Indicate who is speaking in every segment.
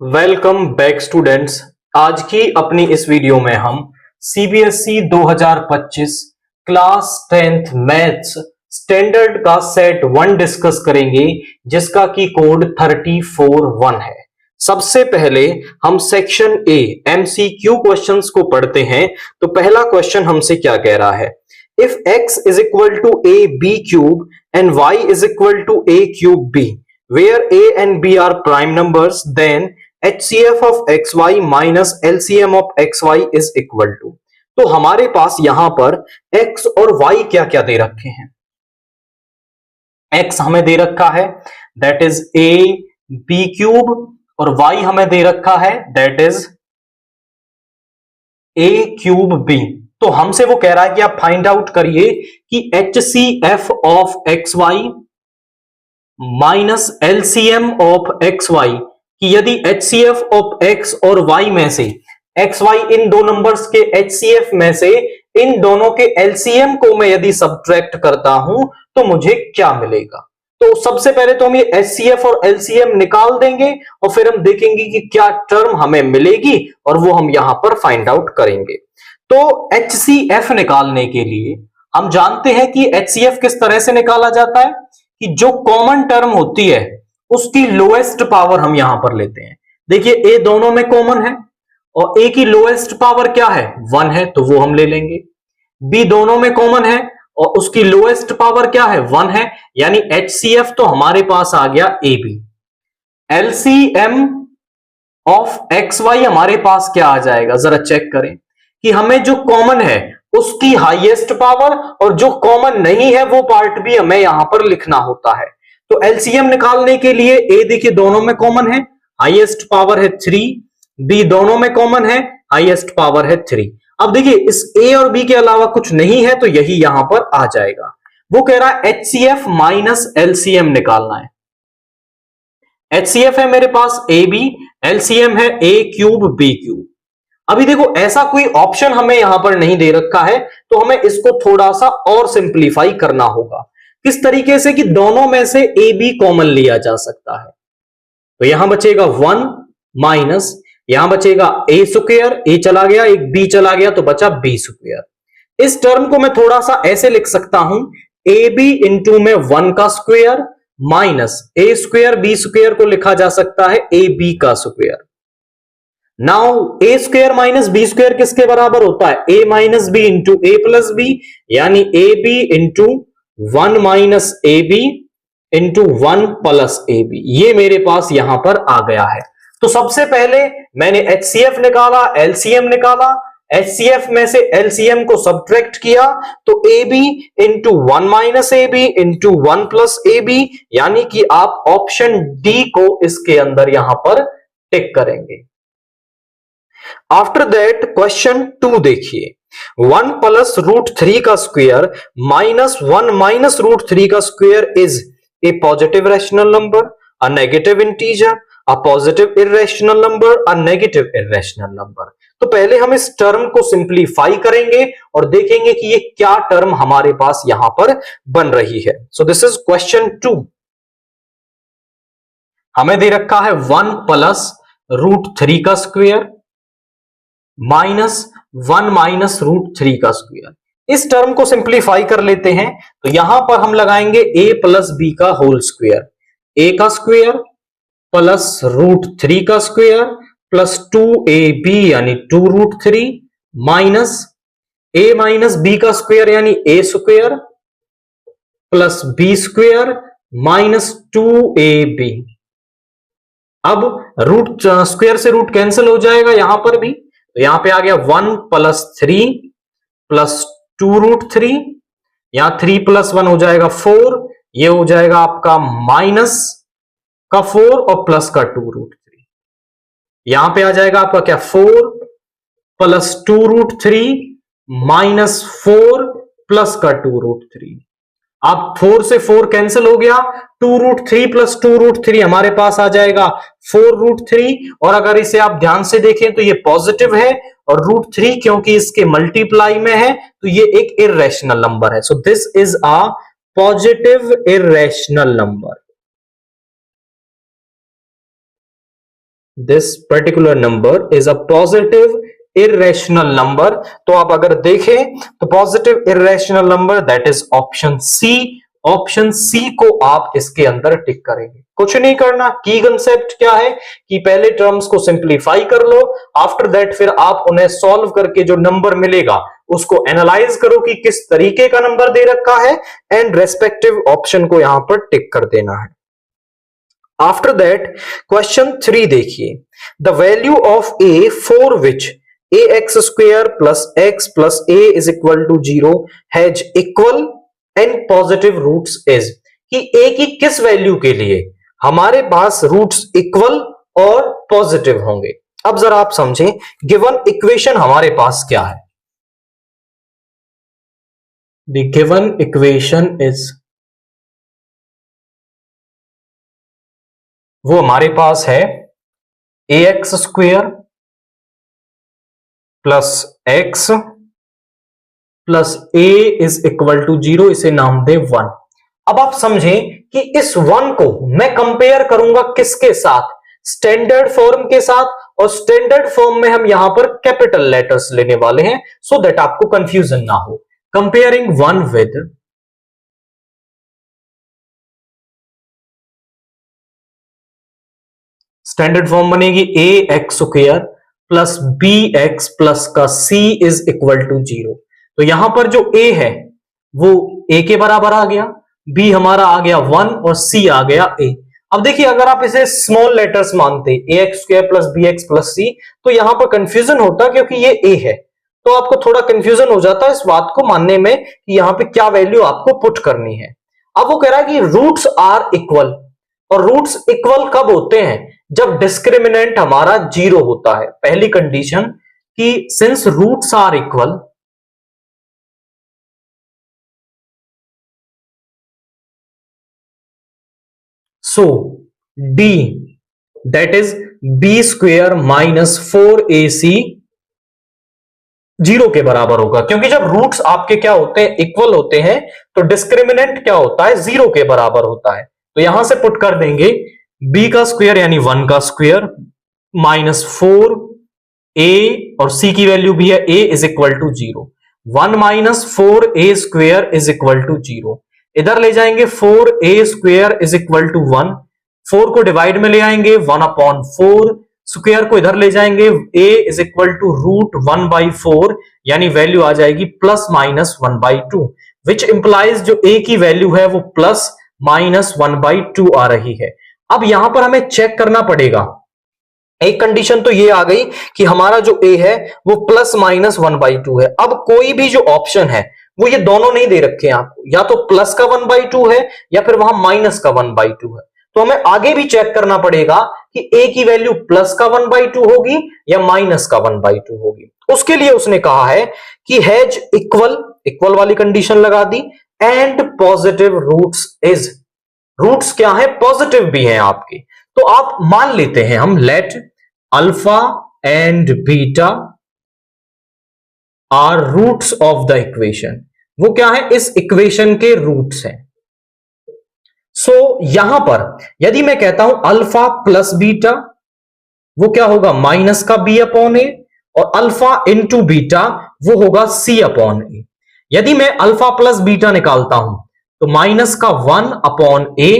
Speaker 1: Welcome back students. आज की अपनी इस वीडियो में हम CBSE 2025 class 10th maths standard का सेट 1 डिस्कस करेंगे, जिसका की कोड 341 है। सबसे पहले हम सेक्शन ए एमसीक्यू क्वेश्चंस को पढ़ते हैं। तो पहला क्वेश्चन हमसे क्या कह रहा है? If x is equal to a b cube and y is equal to a cube b, where a and b are prime numbers, then HCF of xy minus LCM of xy is equal to। तो हमारे पास यहां पर x और y क्या क्या दे रखे हैं? x हमें दे रखा है that is a b cube, और y हमें दे रखा है that is a cube b। तो हमसे वो कह रहा है कि आप फाइंड आउट करिए कि HCF of xy minus LCM of xy, कि यदि HCF ऑफ x और y में से xy इन दो नंबर्स के HCF में से इन दोनों के LCM को मैं यदि सब्ट्रैक्ट करता हूं तो मुझे क्या मिलेगा। तो सबसे पहले तो हम ये HCF और LCM निकाल देंगे और फिर हम देखेंगे कि क्या टर्म हमें मिलेगी और वो हम यहां पर फाइंड आउट करेंगे। तो HCF निकालने के लिए हम जानते हैं कि HCF किस तरह से निकाला जाता है कि जो कॉमन टर्म होती है उसकी लोएस्ट पावर हम यहां पर लेते हैं। देखिए ए दोनों में कॉमन है और ए की लोएस्ट पावर क्या है? 1 है, तो वो हम ले लेंगे। बी दोनों में कॉमन है और उसकी लोएस्ट पावर क्या है? 1 है, यानी HCF तो हमारे पास आ गया A B. LCM of XY हमारे पास क्या आ जाएगा? जरा चेक करें कि हमें जो कॉमन है उसकी हाईएस्ट पावर और जो कॉमन नहीं है वो पार्ट भी हमें यहां पर लिखना होता है। तो एलसीएम निकालने के लिए ए देखिए दोनों में कॉमन है, हाईएस्ट पावर है 3, बी दोनों में कॉमन है, हाईएस्ट पावर है 3। अब देखिए इस ए और बी के अलावा कुछ नहीं है तो यही यहां पर आ जाएगा। वो कह रहा है HCF माइनस LCM निकालना है। HCF है मेरे पास ए बी, LCM है ए क्यूब बी क्यूब। अभी देखो ऐसा कोई ऑप्शन हमें यहां पर नहीं दे रखा है, तो हमें इसको थोड़ा सा और सिंप्लीफाई करना होगा। किस तरीके से कि दोनों में से ए बी कॉमन लिया जा सकता है। तो यहां बचेगा 1 माइनस, यहां बचेगा ए स्क्वायर, ए चला गया, एक बी चला गया तो बचा बी स्क्वायर। इस टर्म को मैं थोड़ा सा ऐसे लिख सकता हूं, ए बी इंटू में 1 का square minus a square b square को लिखा जा सकता है ए बी का square. Now a square minus b square किसके बराबर होता है? A minus b into a plus b, यानी a b into 1 minus a b into 1 plus a b. ये मेरे पास यहां पर आ गया है। तो सबसे पहले मैंने HCF निकाला, LCM निकाला, HCF में से LCM को सब्ट्रैक्ट किया तो a b into 1 minus a b into 1 plus a b, यानी कि आप ऑप्शन डी को इसके अंदर यहां पर टिक करेंगे। आफ्टर दैट क्वेश्चन 2 देखिए, 1 प्लस रूट 3 का स्क्वायर माइनस 1 माइनस रूट 3 का square is a positive rational number, a negative integer, a positive irrational number, a negative irrational number. तो पहले हम इस टर्म को सिंप्लीफाई करेंगे और देखेंगे कि ये क्या टर्म हमारे पास यहां पर बन रही है। So this is question 2। हमें दे रखा है 1 प्लस रूट 3 का स्क्वायर माइनस 1 माइनस रूट 3 का स्क्वायर। इस टर्म को सिंप्लीफाई कर लेते हैं तो यहां पर हम लगाएंगे a प्लस बी का होल स्क्वायर, a का स्क्वायर प्लस रूट 3 का स्क्वायर प्लस 2ab यानी 2 root 3 minus a minus b का स्क्वायर यानी a square plus b square minus 2ab। अब रूट स्क्वायर से रूट कैंसिल हो जाएगा यहां पर भी, तो यहां पे आ गया 1 प्लस 3 प्लस 2 रूट 3, यहां 3 प्लस 1 हो जाएगा 4, ये हो जाएगा आपका माइनस का 4 और प्लस का 2 रूट 3। यहां पे आ जाएगा आपका क्या 4 प्लस 2 रूट 3 माइनस 4 प्लस का 2 रूट 3। अब 4 से 4 कैंसिल हो गया, 2 रूट 3 प्लस 2 रूट 3 हमारे पास आ जाएगा 4 रूट 3, और अगर इसे आप ध्यान से देखें तो ये पॉजिटिव है और रूट 3 क्योंकि इसके मल्टीप्लाई में है तो ये एक इर्रेशनल नंबर है। So this is a positive irrational number. This particular number is a positive irrational number. तो आप अगर देखें तो positive irrational number that is option C. Option C को आप इसके अंदर टिक करेंगे। कुछ नहीं करना, की कंसेप्ट क्या है कि पहले टर्म्स को सिंप्लीफाई कर लो, आफ्टर दैट फिर आप उन्हें सॉल्व करके जो नंबर मिलेगा उसको एनालाइज करो कि किस तरीके का नंबर दे रखा है एंड रेस्पेक्टिव ऑप्शन को यहां पर टिक कर देना है। आफ्टर दैट क्वेश्चन 3 देखिए, the value of a for which a x square plus x plus A is equal to 0 has equal and positive roots is, कि ए की किस वैल्यू के लिए हमारे पास रूट्स इक्वल और पॉजिटिव होंगे। अब जरा आप समझें, गिवन इक्वेशन हमारे पास क्या है। द गिवन इक्वेशन इज, वो हमारे पास है A x square plus x plus A is equal to 0, इसे नाम दे 1। अब आप समझें कि इस 1 को मैं कंपेयर करूंगा किसके साथ, स्टैंडर्ड फॉर्म के साथ, और स्टैंडर्ड फॉर्म में हम यहां पर कैपिटल लेटर्स लेने वाले हैं सो दैट आपको कंफ्यूजन ना हो। कंपेयरिंग 1 विद स्टैंडर्ड फॉर्म बनेगी A X square plus B X plus का सी इज इक्वल टू 0। तो यहां पर जो ए है वो ए के बराबर आ गया, बी हमारा आ गया 1 और सी आ गया ए। अब देखिए, अगर आप इसे स्मॉल लेटर्स मानते A X square plus B X plus C, तो यहां पर कंफ्यूजन होता क्योंकि ये ए है, तो आपको थोड़ा कंफ्यूजन हो जाता है इस बात को मानने में कि यहां पे क्या वैल्यू आपको पुट करनी है। अब वो कह रहा है कि रूट्स आर इक्वल, और रूट्स इक्वल कब होते हैं, जब डिस्क्रिमिनेंट हमारा 0 होता है। पहली कंडीशन कि since roots are equal, so D that is b square minus 4ac 0 के बराबर होगा, क्योंकि जब रूट्स आपके क्या होते हैं, इक्वल होते हैं, तो डिस्क्रिमिनेंट क्या होता है, 0 के बराबर होता है। तो यहां से पुट कर देंगे b का स्क्वायर यानी 1 का स्क्वायर माइनस 4a, और c की वैल्यू भी है a is equal to 0। 1 minus 4a square is equal to 0। इधर ले जाएंगे 4a square is equal to 1, 4 को डिवाइड में ले आएंगे 1/4, स्क्वायर को इधर ले जाएंगे a is equal to root 1/4, यानी वैल्यू आ जाएगी प्लस माइनस 1/2, विच इंप्लाइज जो a की वैल्यू है वो प्लस माइनस 1/2 आ रही है। अब यहां पर हमें चेक करना पड़ेगा, एक कंडीशन तो ये आ गई कि हमारा जो a है वो प्लस माइनस 1/2 है। अब कोई भी जो ऑप्शन है वो ये दोनों नहीं दे रखे हैं आपको, या तो प्लस का 1/2 है या फिर वहां माइनस का 1/2 है। तो हमें आगे भी चेक करना पड़ेगा कि a की वैल्यू प्लस का 1/2 होगी या माइनस का 1/2 होगी। उसके लिए उसने कहा है कि हैज इक्वल, इक्वल वाली कंडीशन लगा दी, and positive roots is, roots क्या है, पॉजिटिव भी हैं आपके। तो आप मान लेते हैं हम, let alpha and beta are roots of the equation, वो क्या है, इस इक्वेशन के रूट्स हैं। सो यहां पर यदि मैं कहता हूं अल्फा प्लस बीटा, वो क्या होगा, माइनस का b अपॉन ए, और अल्फा इंटू बीटा वो होगा c अपॉन ए। यदि मैं अल्फा प्लस बीटा निकालता हूं तो माइनस का 1 अपॉन ए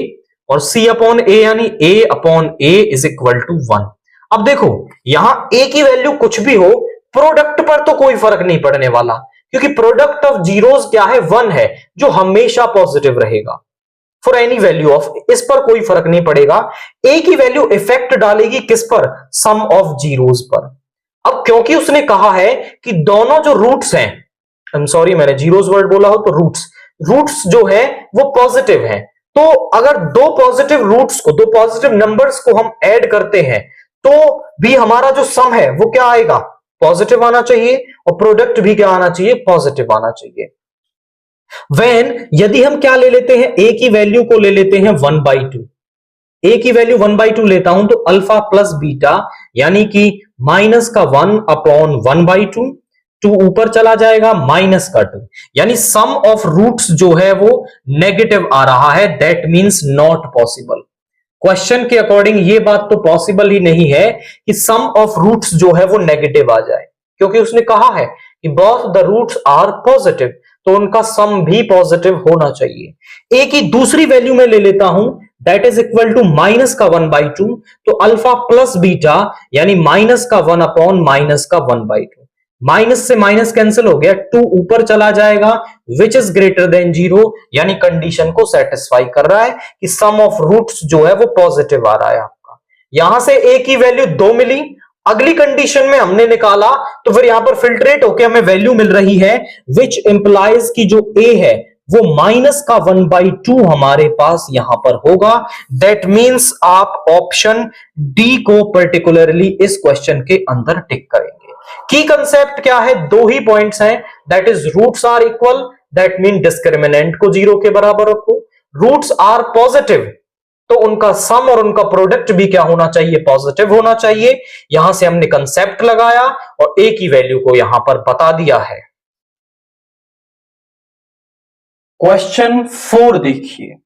Speaker 1: और c अपॉन ए, यानी a upon a is equal to 1। अब देखो, यहां a की वैल्यू कुछ भी हो, प्रोडक्ट पर तो कोई फर्क नहीं पड़ने वाला, क्योंकि प्रोडक्ट ऑफ जीरोस क्या है, 1 है, जो हमेशा पॉजिटिव रहेगा फॉर एनी वैल्यू ऑफ, इस पर कोई फर्क नहीं पड़ेगा। a की वैल्यू इफेक्ट डालेगी किस पर, सम ऑफ जीरोस पर। अब क्योंकि उसने कहा है कि दोनों जो रूट्स हैं, आई एम सॉरी मैंने जीरोस वर्ड बोला हो, तो रूट्स, रूट्स जो है वो पॉजिटिव हैं, तो अगर दो पॉजिटिव रूट्स को, दो पॉजिटिव नंबर्स को हम ऐड करते हैं तो भी हमारा जो सम है वो क्या आएगा, पॉजिटिव आना चाहिए, और प्रोडक्ट भी क्या आना चाहिए, पॉजिटिव आना चाहिए। वेन यदि हम क्या ले लेते हैं, a की वैल्यू को ले लेते हैं 1/2, a की वैल्यू 1/2 लेता हूं तो अल्फा प्लस बीटा यानी कि माइनस का 1 अपॉन 1/2, 2 ऊपर चला जाएगा, माइनस का 2, यानी सम ऑफ रूट्स जो है वो नेगेटिव आ रहा है, that means not possible. Question के अकॉर्डिंग ये बात तो पॉसिबल ही नहीं है कि सम ऑफ रूट्स जो है वो नेगेटिव आ जाए, क्योंकि उसने कहा है कि both the roots are positive, तो उनका सम भी पॉजिटिव होना चाहिए। ए की दूसरी वैल्यू में ले लेता हूं, that is equal to minus का 1/2, तो अल्फा प्लस बीटा यानी माइनस का 1 अपॉन माइनस का 1/2। माइनस से माइनस कैंसिल हो गया, 2 ऊपर चला जाएगा, विच इज ग्रेटर देन 0, यानी कंडीशन को सेटिस्फाई कर रहा है कि सम ऑफ रूट्स जो है वो पॉजिटिव आ रहा है आपका। यहां से ए की वैल्यू 2 मिली, अगली कंडीशन में हमने निकाला तो फिर यहां पर फिल्ट्रेट होकर हमें वैल्यू मिल रही है विच इंप्लाइज की जो ए है वो माइनस का 1/2 हमारे पास यहां पर होगा। दैट मींस आप ऑप्शन डी को पर्टिकुलरली इस क्वेश्चन के अंदर टिक करेंगे। की कंसेप्ट क्या है, दो ही पॉइंट्स हैं, that is roots are equal, that mean discriminant को 0 के बराबर रखो, रूट्स आर पॉजिटिव तो उनका सम और उनका प्रोडक्ट भी क्या होना चाहिए, पॉजिटिव होना चाहिए। यहां से हमने कंसेप्ट लगाया और ए की वैल्यू को यहां पर बता दिया है। क्वेश्चन 4 देखिए,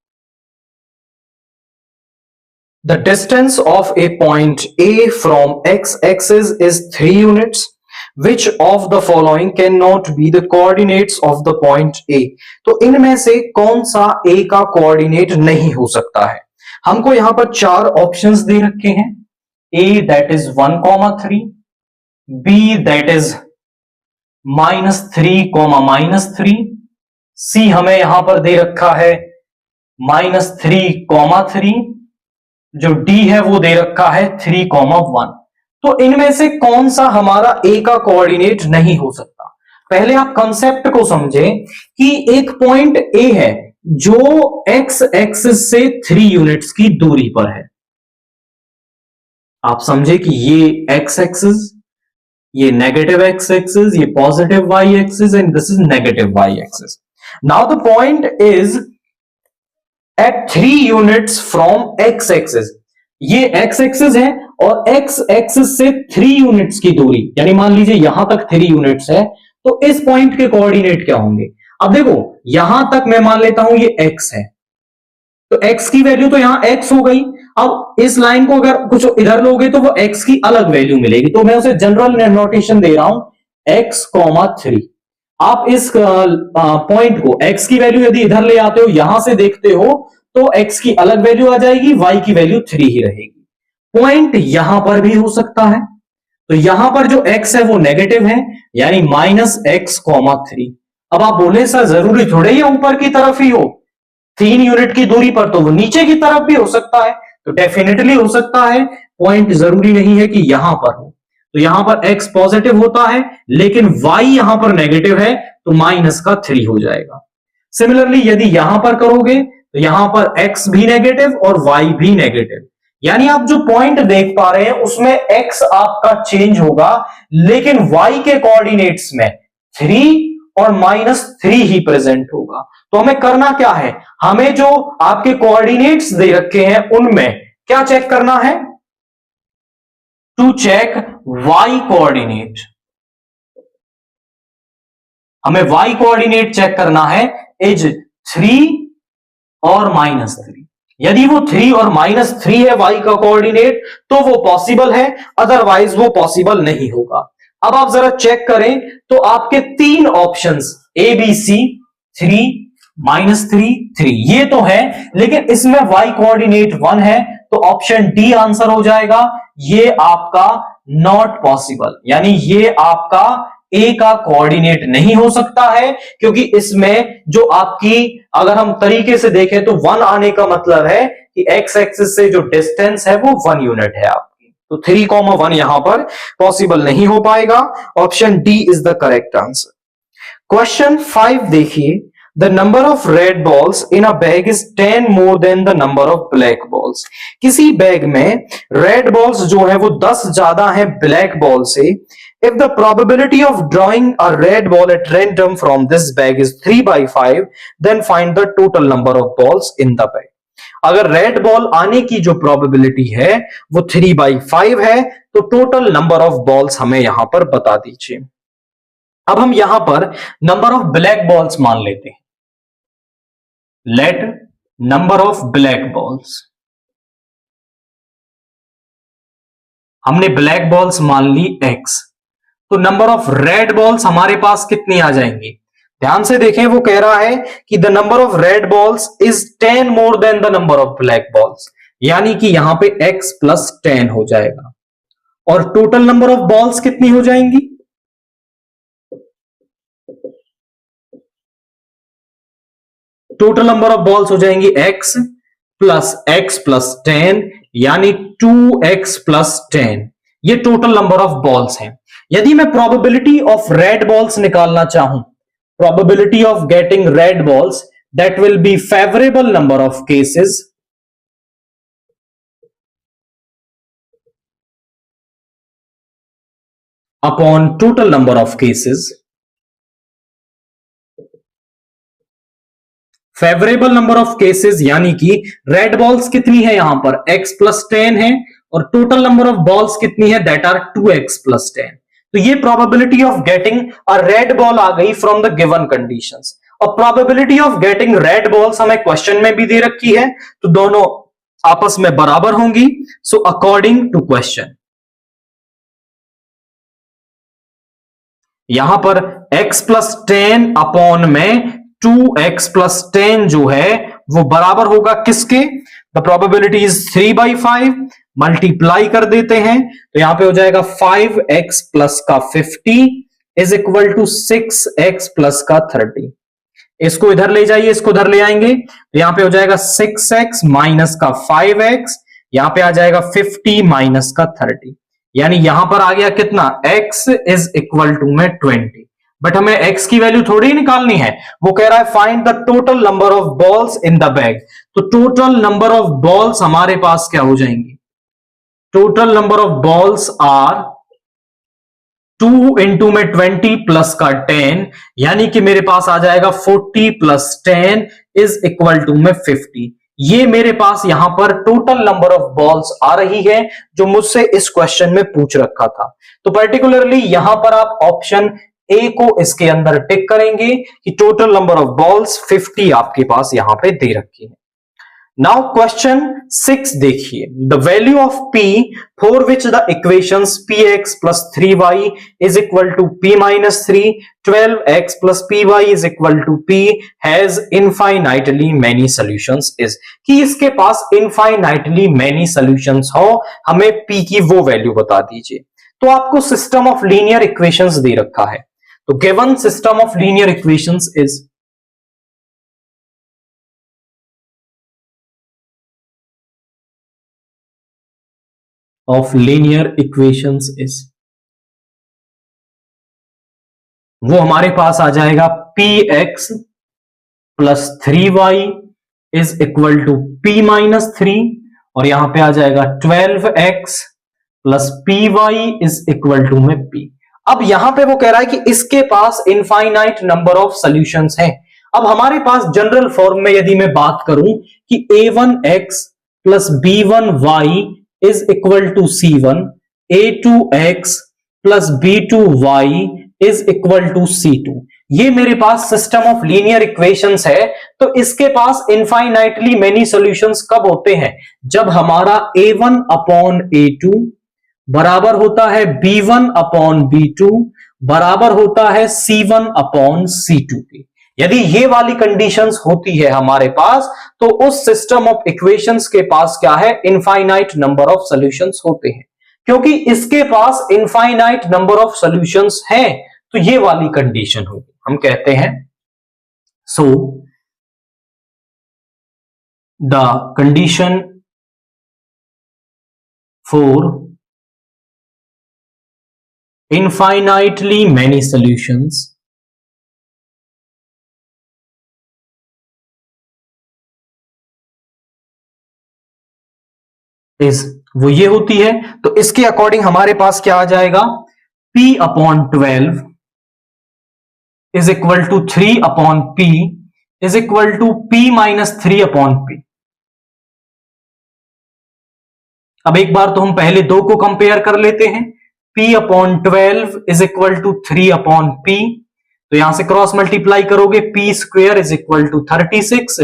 Speaker 1: the distance of A point A from x axis is 3 units, which of the following can not be the coordinates of the point A. तो इनमें से कौन सा ए का कोऑर्डिनेट नहीं हो सकता है। हमको यहां पर 4 ऑप्शंस दे रखे हैं, A that is 1,3, B that is -3,-3, C हमें यहां पर दे रखा है -3,3, जो डी है वो दे रखा है 3,1। तो इनमें से कौन सा हमारा ए का कोऑर्डिनेट नहीं हो सकता। पहले आप कंसेप्ट को समझें कि एक पॉइंट ए है जो एक्स एक्सिस से 3 यूनिट्स की दूरी पर है। आप समझे कि ये एक्स एक्सिस, ये नेगेटिव एक्स एक्सिस, ये positive y axis and this is negative y axis. Now the point is at 3 units from x axis. ये एक्स एक्सिस है और एक्स एक्सिस से 3 यूनिट्स की दूरी, यानी मान लीजिए यहां तक 3 यूनिट्स है, तो इस पॉइंट के कोऑर्डिनेट क्या होंगे। अब देखो यहां तक मैं मान लेता हूं ये एक्स है, तो एक्स की वैल्यू तो यहां एक्स हो गई। अब इस लाइन को अगर कुछ इधर लोगे तो वो एक्स की अलग वैल्यू मिलेगी, तो मैं उसे जनरल नोटेशन दे रहा हूं x,3। आप इस पॉइंट को एक्स की वैल्यू यदि इधर ले आते हो, यहां से देखते हो तो एक्स की अलग वैल्यू आ जाएगी, वाई की वैल्यू 3 ही रहेगी। पॉइंट यहां पर भी हो सकता है, तो यहां पर जो x है वो नेगेटिव है, यानी -x,3। अब आप बोले सर जरूरी थोड़े ही ऊपर की तरफ ही हो, 3 यूनिट की दूरी पर, तो वो नीचे की तरफ भी हो सकता है। तो डेफिनेटली हो सकता है, पॉइंट जरूरी नहीं है कि यहां पर हो। तो यहां पर x पॉजिटिव होता है लेकिन y यहां पर नेगेटिव है, तो -3 हो जाएगा। सिमिलरली यदि यहां पर करोगे तो यहां पर x भी नेगेटिव और y भी नेगेटिव, यानी आप जो पॉइंट देख पा रहे हैं उसमें x आपका चेंज होगा लेकिन y के कोऑर्डिनेट्स में 3 और -3 ही प्रेजेंट होगा। तो हमें करना क्या है, हमें जो आपके कोऑर्डिनेट्स दे रखे हैं उनमें क्या चेक करना है, टू चेक y कोऑर्डिनेट। हमें y कोऑर्डिनेट चेक करना है, इज 3 और -3। यदि वो 3 और -3 है y का कोऑर्डिनेट तो वो पॉसिबल है, अदरवाइज वो पॉसिबल नहीं होगा। अब आप जरा चेक करें तो आपके 3 ऑप्शंस ए बी सी 3 -3 3 ये तो है, लेकिन इसमें y कोऑर्डिनेट 1 है, तो ऑप्शन डी आंसर हो जाएगा। ये आपका नॉट पॉसिबल, यानी ये आपका ए का कोऑर्डिनेट नहीं हो सकता है, क्योंकि इसमें जो आपकी अगर हम तरीके से देखें तो 1 आने का मतलब है कि एक्स एक्सिस से जो डिस्टेंस है वो 1 यूनिट है आपकी, तो 3,1 यहां पर पॉसिबल नहीं हो पाएगा। Option D is the correct answer. Question 5 देखिए, the number of red balls in a bag is 10 more than the number of black balls. किसी बैग में रेड बॉल्स जो है वो 10 ज्यादा है ब्लैक बॉल से। If the probability of drawing a red ball at random from this bag is 3/5, then find the total number of balls in the bag. अगर red ball आने की जो प्रोबेबिलिटी है वो 3/5 है, तो टोटल नंबर ऑफ बॉल्स हमें यहां पर बता दीजिए। अब हम यहां पर नंबर ऑफ ब्लैक बॉल्स मान लेते हैं। Let number of black balls हमने ब्लैक बॉल्स मान ली x, तो नंबर ऑफ रेड बॉल्स हमारे पास कितनी आ जाएंगी? ध्यान से देखें, वो कह रहा है कि the number of red balls is 10 more than the number of black balls, यानी कि यहां पे x प्लस 10 हो जाएगा। और टोटल नंबर ऑफ बॉल्स कितनी हो जाएंगी? टोटल नंबर ऑफ बॉल्स हो जाएंगी x प्लस 10, यानी 2x प्लस 10। ये टोटल नंबर ऑफ बॉल्स हैं। यदि मैं प्रोबेबिलिटी ऑफ रेड बॉल्स निकालना चाहूं, probability of getting red balls, that will B favourable number of cases upon total number of cases. Favourable number of cases यानी कि red balls कितनी है यहां पर? x प्लस 10 है, और टोटल नंबर ऑफ बॉल्स कितनी है? That are 2x plus 10। तो ये probability of getting a red ball आ गई फ्रॉम द गिवन कंडीशंस। और probability of getting red balls हमें क्वेश्चन में भी दे रखी है, तो दोनों आपस में बराबर होंगी। सो अकॉर्डिंग टू क्वेश्चन, यहां पर x प्लस 10 अपॉन में 2x प्लस 10 जो है वो बराबर होगा किसके? द प्रोबेबिलिटी इज 3/5, मल्टीप्लाई कर देते हैं तो यहां पे हो जाएगा 5x प्लस का 50 is equal to 6x plus का 30। इसको इधर ले जाइए, इसको इधर ले आएंगे तो यहां पे हो जाएगा 6x माइनस का 5x, यहां पे आ जाएगा 50 माइनस का 30, यानी यहां पर आ गया कितना? x इज इक्वल टू में 20। बट हमें x की वैल्यू थोड़ी ही निकालनी है, वो कह रहा है find the total number of balls in the bag. तो टोटल नंबर ऑफ बॉल्स हमारे पास क्या हो जाएंगी? Total number of balls are 2 into में 20 प्लस का 10, यानी कि मेरे पास आ जाएगा 40 प्लस 10 इज इक्वल टू में 50। ये मेरे पास यहां पर टोटल नंबर ऑफ बॉल्स आ रही है जो मुझसे इस क्वेश्चन में पूछ रखा था। तो पर्टिकुलरली यहां पर आप ऑप्शन ए को इसके अंदर टिक करेंगे कि टोटल नंबर ऑफ बॉल्स 50 आपके पास यहां पे दे रखी है। नाउ क्वेश्चन 6 देखिए, the value of p for which the equations px plus 3y is equal to p minus 3, 12x plus py is equal to p has infinitely many solutions is, कि इसके पास infinitely many solutions हो, हमें p की वो value बता दीजिए। तो आपको सिस्टम ऑफ लीनियर इक्वेशंस दे रखा है, तो given system of linear equations is of linear equations is, वो हमारे पास आ जाएगा px plus 3y is equal to p minus 3, और यहां पे आ जाएगा 12x plus py is equal to में p। अब यहां पे वो कह रहा है कि इसके पास इनफाइनाइट नंबर ऑफ सॉल्यूशंस हैं। अब हमारे पास जनरल फॉर्म में यदि मैं बात करूं कि a1x plus b1y is equal to c1, a2x plus b2y is equal to c2, ये मेरे पास सिस्टम ऑफ लीनियर इक्वेशंस है। तो इसके पास इनफाइनाइटली मेनी सॉल्यूशंस कब होते हैं? जब हमारा a1 अपॉन a2 बराबर होता है b1 अपॉन b2 बराबर होता है c1 अपॉन c2 के। यदि ये वाली कंडीशंस होती है हमारे पास, तो उस सिस्टम ऑफ इक्वेशंस के पास क्या है? इनफाइनाइट नंबर ऑफ सॉल्यूशंस होते हैं। क्योंकि इसके पास इनफाइनाइट नंबर ऑफ सॉल्यूशंस हैं, तो ये वाली कंडीशन होगी। हम कहते हैं so the condition for infinitely many solutions is, वो ये होती है। तो इसके अकॉर्डिंग हमारे पास क्या आ जाएगा? p upon 12 is equal to 3 upon p is equal to p minus 3 upon p। अब एक बार तो हम पहले दो को कंपेयर कर लेते हैं। p upon 12 is equal to 3 upon p, तो यहां से क्रॉस मल्टीप्लाई करोगे p square is equal to 36,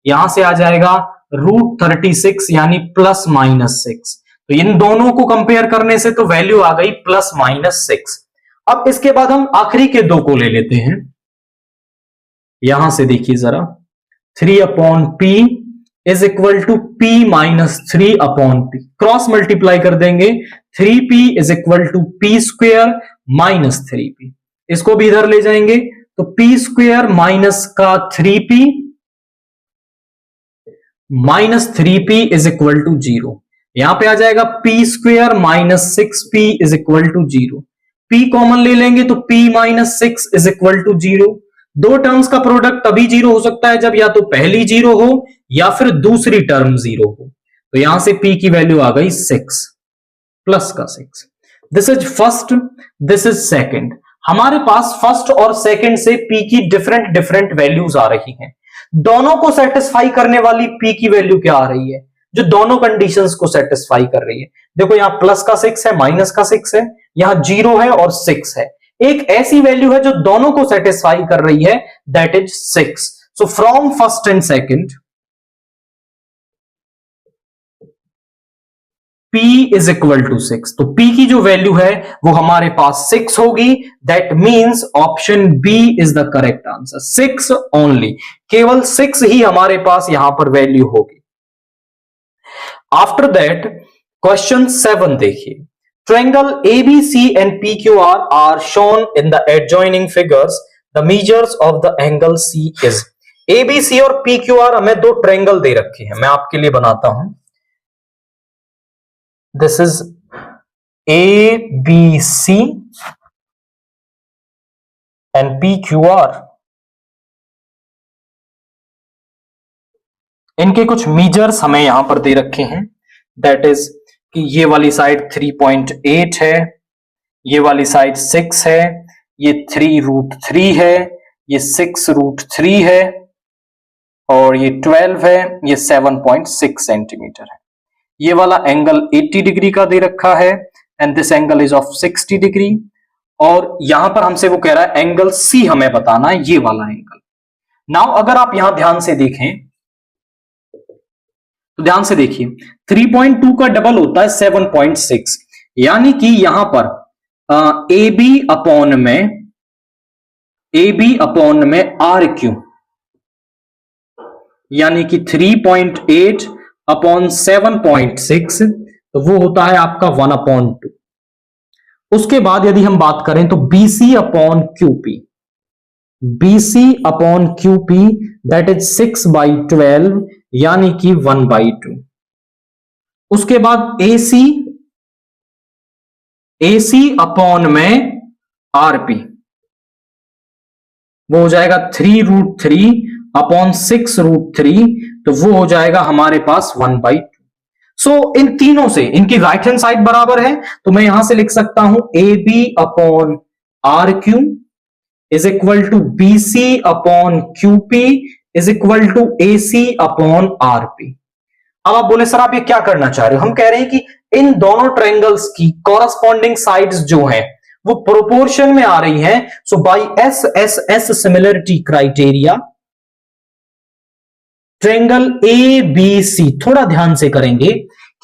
Speaker 1: यहां से आ जाएगा रूट 36 यानी प्लस माइनस 6। तो इन दोनों को कंपेयर करने से तो वैल्यू आ गई ±6। अब इसके बाद हम आखिरी के दो को ले लेते हैं। यहां से देखिए जरा, 3/p is equal to p minus 3/p, cross multiply कर देंगे, 3p is equal to p square minus 3p, इसको भी इधर ले जाएंगे तो p स्क्वेयर माइनस का 3p minus 3p is equal to 0। यहां पे आ जाएगा p square minus 6p is equal to 0। p common ले लेंगे तो p minus 6 is equal to 0। दो टर्म्स का प्रोडक्ट तभी 0 हो सकता है जब या तो पहली 0 हो या फिर दूसरी टर्म 0 हो। तो यहां से p की वैल्यू आ गई 6 प्लस का 6। This is first, this is second. हमारे पास फर्स्ट और सेकंड से p की डिफरेंट डिफरेंट वैल्यूज आ रही हैं। दोनों को सेटिस्फाई करने वाली p की वैल्यू क्या आ रही है, जो दोनों कंडीशंस को सेटिस्फाई कर रही है। देखो यहां प्लस का 6 है, माइनस का 6 है, यहां 0 है और 6 है। एक ऐसी वैल्यू है जो दोनों को सेटिस्फाई कर रही है, that is 6। So from first and second p is equal to 6, तो p की जो वैल्यू है वो हमारे पास 6 होगी। That means option B is the correct answer, 6 only, केवल 6 ही हमारे पास यहां पर वैल्यू होगी। आफ्टर दैट क्वेश्चन 7 देखिए, triangle ABC and PQR are shown in the adjoining figures. The measures of the angle C is। ABC और PQR हमें दो triangle दे रखे हैं, मैं आपके लिए बनाता हूं। This is ABC and PQR। इनके कुछ मीजर्स हमें यहां पर दे रखे हैं, दैट इज कि ये वाली साइड 3.8 है, ये वाली साइड 6 है, ये 3√3 है, ये 6√3 है और ये 12 है, ये 7.6 सेंटीमीटर है। ये वाला एंगल 80 डिग्री का दे रखा है and this angle is of 60 degree. और यहां पर हमसे वो कह रहा है एंगल सी हमें बताना है, ये वाला एंगल। नाउ अगर आप यहां ध्यान से देखें तो ध्यान से देखिए 3.2 का डबल होता है 7.6, यानी कि यहां पर AB अपॉन में RQ, यानी कि 3.8 अपॉन 7.6, तो वो होता है आपका 1/2। उसके बाद यदि हम बात करें तो BC upon QP, that is 6/12, यानी कि 1/2। उसके बाद AC अपॉन में RP, वो हो जाएगा 3√3 अपॉन 6√3, तो वो हो जाएगा हमारे पास 1/2। सो इन तीनों से इनकी राइट हैंड साइड बराबर है, तो मैं यहां से लिख सकता हूं AB upon RQ is equal to BC upon QP is equal to AC upon RP। अब आप बोले सर आप ये क्या करना चाह रहे हो? हम कह रहे हैं कि इन दोनों ट्रायंगल्स की कॉरस्पॉन्डिंग साइड्स जो हैं वो प्रोपोर्शन में आ रही हैं। So by SSS similarity criteria triangle ABC, थोड़ा ध्यान से करेंगे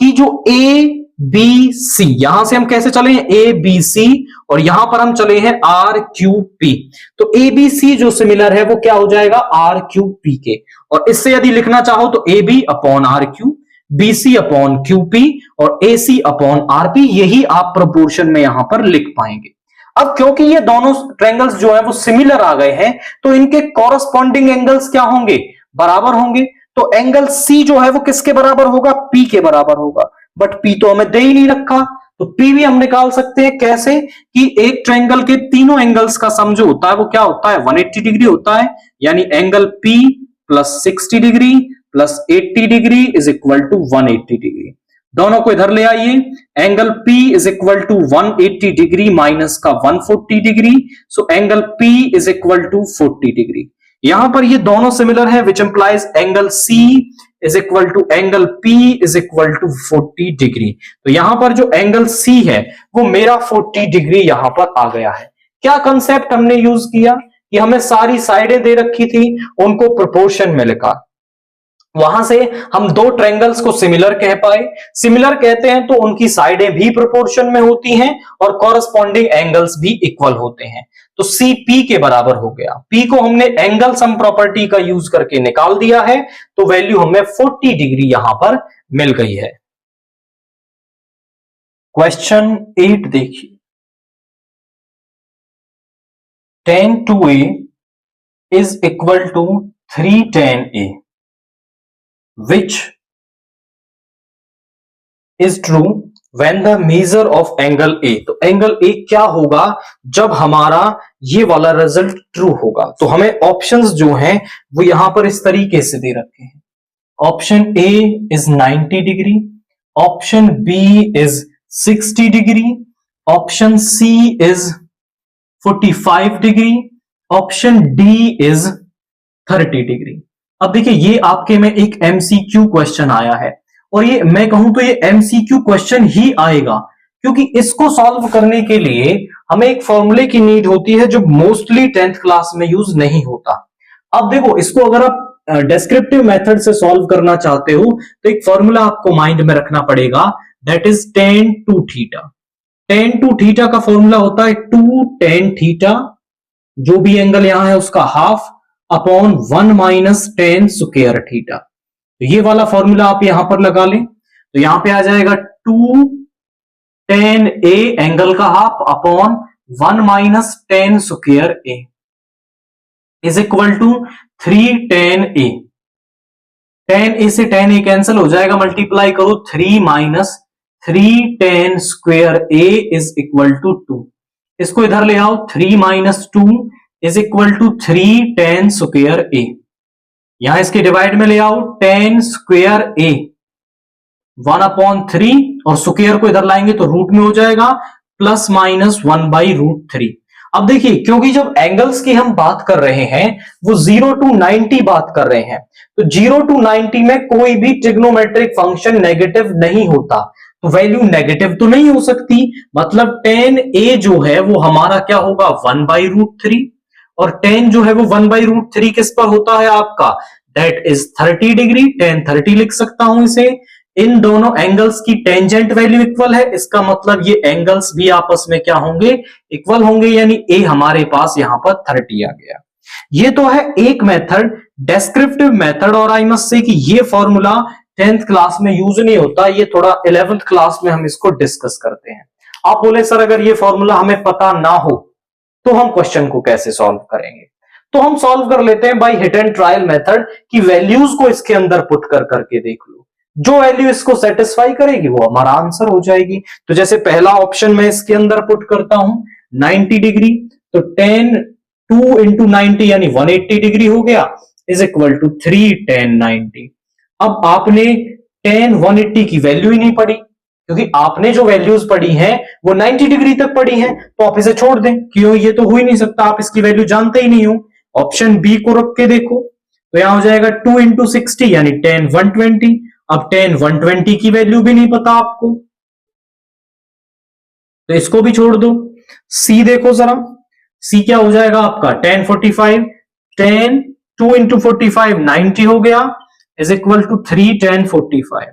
Speaker 1: कि जो ABC, यहां से हम कैसे चले हैं ABC और यहां पर हम चले हैं RQP, तो ABC जो सिमिलर है वो क्या हो जाएगा RQP के। और इससे यदि लिखना चाहो तो AB upon RQ, BC upon QP और AC अपॉन RP, यही आप प्रोपोर्शन में यहां पर लिख पाएंगे। अब क्योंकि ये दोनों ट्रायंगल्स जो है वो सिमिलर आ गए हैं, तो इनके कॉरस्पॉन्डिंग एंगल्स क्या होंगे, बराबर होंगे। तो एंगल C जो है वो किसके बराबर होगा, P के बराबर होगा। बट P तो हमें दे ही नहीं रखा, तो P भी हम निकाल सकते हैं कैसे कि एक ट्रायंगल के तीनों एंगल्स का सम जो होता है वो क्या होता है 180 डिग्री होता है, यानी angle P plus 60 degree plus 80 degree is equal to 180 degree. दोनों को इधर ले आइए, angle P is equal to 180 degree minus का 140 degree, so angle P is equal to 40 degree. यहां पर ये दोनों सिमिलर है, which implies angle C is equal to angle P is equal to 40 degree. तो यहां पर जो एंगल C है वो मेरा 40 डिग्री यहां पर आ गया है। क्या कंसेप्ट हमने यूज किया कि हमें सारी साइडें दे रखी थी, उनको प्रोपोर्शन में लिखा। वहां से हम दो ट्रायंगल्स को सिमिलर कह पाए। सिमिलर कहते हैं तो उनकी साइडें भी प्रोपोर्शन में होती हैं और कॉरस्पॉन्डिंग एंगल्स भी इक्वल होते हैं। तो सी पी के बराबर हो गया। पी को हमने एंगल सम प्रॉपर्टी का यूज करके निकाल दिया है, तो वैल्यू हमें 40 डिग्री यहां पर मिल गई है। क्वेश्चन 8 देखिए, tan 2a is equal to 3 tan a which is true when the measure of angle a। तो एंगल a क्या होगा जब हमारा ये वाला रिजल्ट ट्रू होगा। तो हमें ऑप्शंस जो हैं वो यहां पर इस तरीके से दे रखे हैं। Option A is 90 degree, option B is 60 degree, option C is 45 degree, option D is 30 degree. अब देखिए ये आपके में एक एमसीक्यू क्वेश्चन आया है, और ये मैं कहूं तो ये एमसीक्यू क्वेश्चन ही आएगा, क्योंकि इसको सॉल्व करने के लिए हमें एक फॉर्मूले की नीड होती है जो मोस्टली 10th क्लास में यूज नहीं होता। अब देखो इसको अगर आप डिस्क्रिप्टिव मेथड से सॉल्व करना चाहते हो तो एक फॉर्मूला आपको माइंड में रखना पड़ेगा, that is tan 2 theta. tan 2 theta का फॉर्मूला होता है 2 tan थीटा, जो भी एंगल यहां है उसका half, upon 1 minus tan square theta. तो ये वाला फॉर्मूला आप यहां पर लगा लें, तो यहां पे आ जाएगा 2 tan a एंगल का half upon 1 minus tan square a is equal to 3 tan a। tan a से tan a कैंसिल हो जाएगा, मल्टीप्लाई करो 3 minus 3 tan square a is equal to 2। इसको इधर ले आओ, 3 minus 2 is equal to 3 tan square a। यहां इसके डिवाइड में ले आओ, tan स्क्वायर a 1 अपॉन 3 और स्क्वायर को इधर लाएंगे तो रूट में हो जाएगा, प्लस माइनस 1 बाई रूट 3। अब देखिए क्योंकि जब एंगल्स की हम बात कर रहे हैं वो 0 टू 90 बात कर रहे हैं, तो 0 टू 90 में कोई भी ट्रिग्नोमेट्रिक फंक्शन नेगेटिव नहीं होता, तो वैल्यू नेगेटिव तो नहीं हो सकती। मतलब tan a जो है वो हमारा क्या होगा 1 बाई रूट 3, और tan जो है वो 1 बाई रूट 3 किस पर होता है आपका, दैट इज 30 डिग्री। tan 30 लिख सकता हूं इसे। इन दोनों एंगल्स की टेंजेंट वैल्यू इक्वल है, इसका मतलब ये एंगल्स भी आपस में क्या होंगे, इक्वल होंगे, यानी ए हमारे पास यहां पर 30 आ गया। ये तो है एक मेथड, डेस्क्रिप्टिव मेथड, और आई मस्ट से कि ये फॉर्मूला 10th क्लास में यूज नहीं होता, ये थोड़ा 11th क्लास में हम इसको डिस्कस करते हैं। आप बोले सर अगर ये फॉर्मूला हमें पता ना हो तो हम क्वेश्चन को कैसे सॉल्व करेंगे, तो हम सॉल्व कर लेते हैं by hit and trial method, की वैल्यूज को इसके अंदर पुट कर करके देख लो, जो वैल्यू इसको सेटिस्फाई करेगी वो हमारा आंसर हो जाएगी। तो जैसे पहला ऑप्शन मैं इसके अंदर पुट करता हूं 90 डिग्री, तो tan 2 इंटू 90 यानी 180 डिग्री हो गया, इज इक्वल टू 3 tan 90। अब आपने tan 180 की वैल्यू ही नहीं पढ़ी, क्योंकि आपने जो वैल्यूज पढ़ी हैं वो 90 डिग्री तक पढ़ी हैं, तो आप इसे छोड़ दें, क्यों ये तो हो ही नहीं सकता, आप इसकी वैल्यू जानते ही नहीं हो। ऑप्शन बी को रख के देखो, तो यहां हो जाएगा 2 इंटू 60 यानी tan 120। अब tan 120 की वैल्यू भी नहीं पता आपको, तो इसको भी छोड़ दो। सी देखो जरा, सी क्या हो जाएगा आपका tan 45, tan 2 इंटू 45 90 हो गया, इज इक्वल टू 3 tan 45।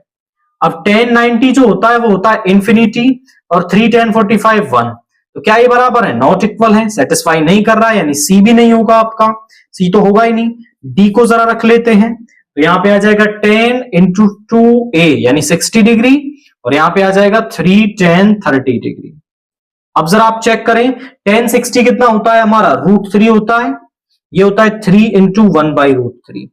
Speaker 1: अब tan 90 जो होता है वो होता है इंफिनिटी, और 3 tan 45 1, तो क्या ये बराबर है, नॉट इक्वल है, सेटिस्फाई नहीं कर रहा है, यानी सी भी नहीं होगा आपका, सी तो होगा ही नहीं। डी को जरा रख लेते हैं, तो यहां पे आ जाएगा 10 इंटू 2a यानी 60 डिग्री, और यहां पे आ जाएगा 3 tan 30 डिग्री। अब जरा आप चेक करें, tan 60 कितना होता है हमारा, रूट 3 होता है, ये होता है 3 इंटू 1 बाई रूट 3।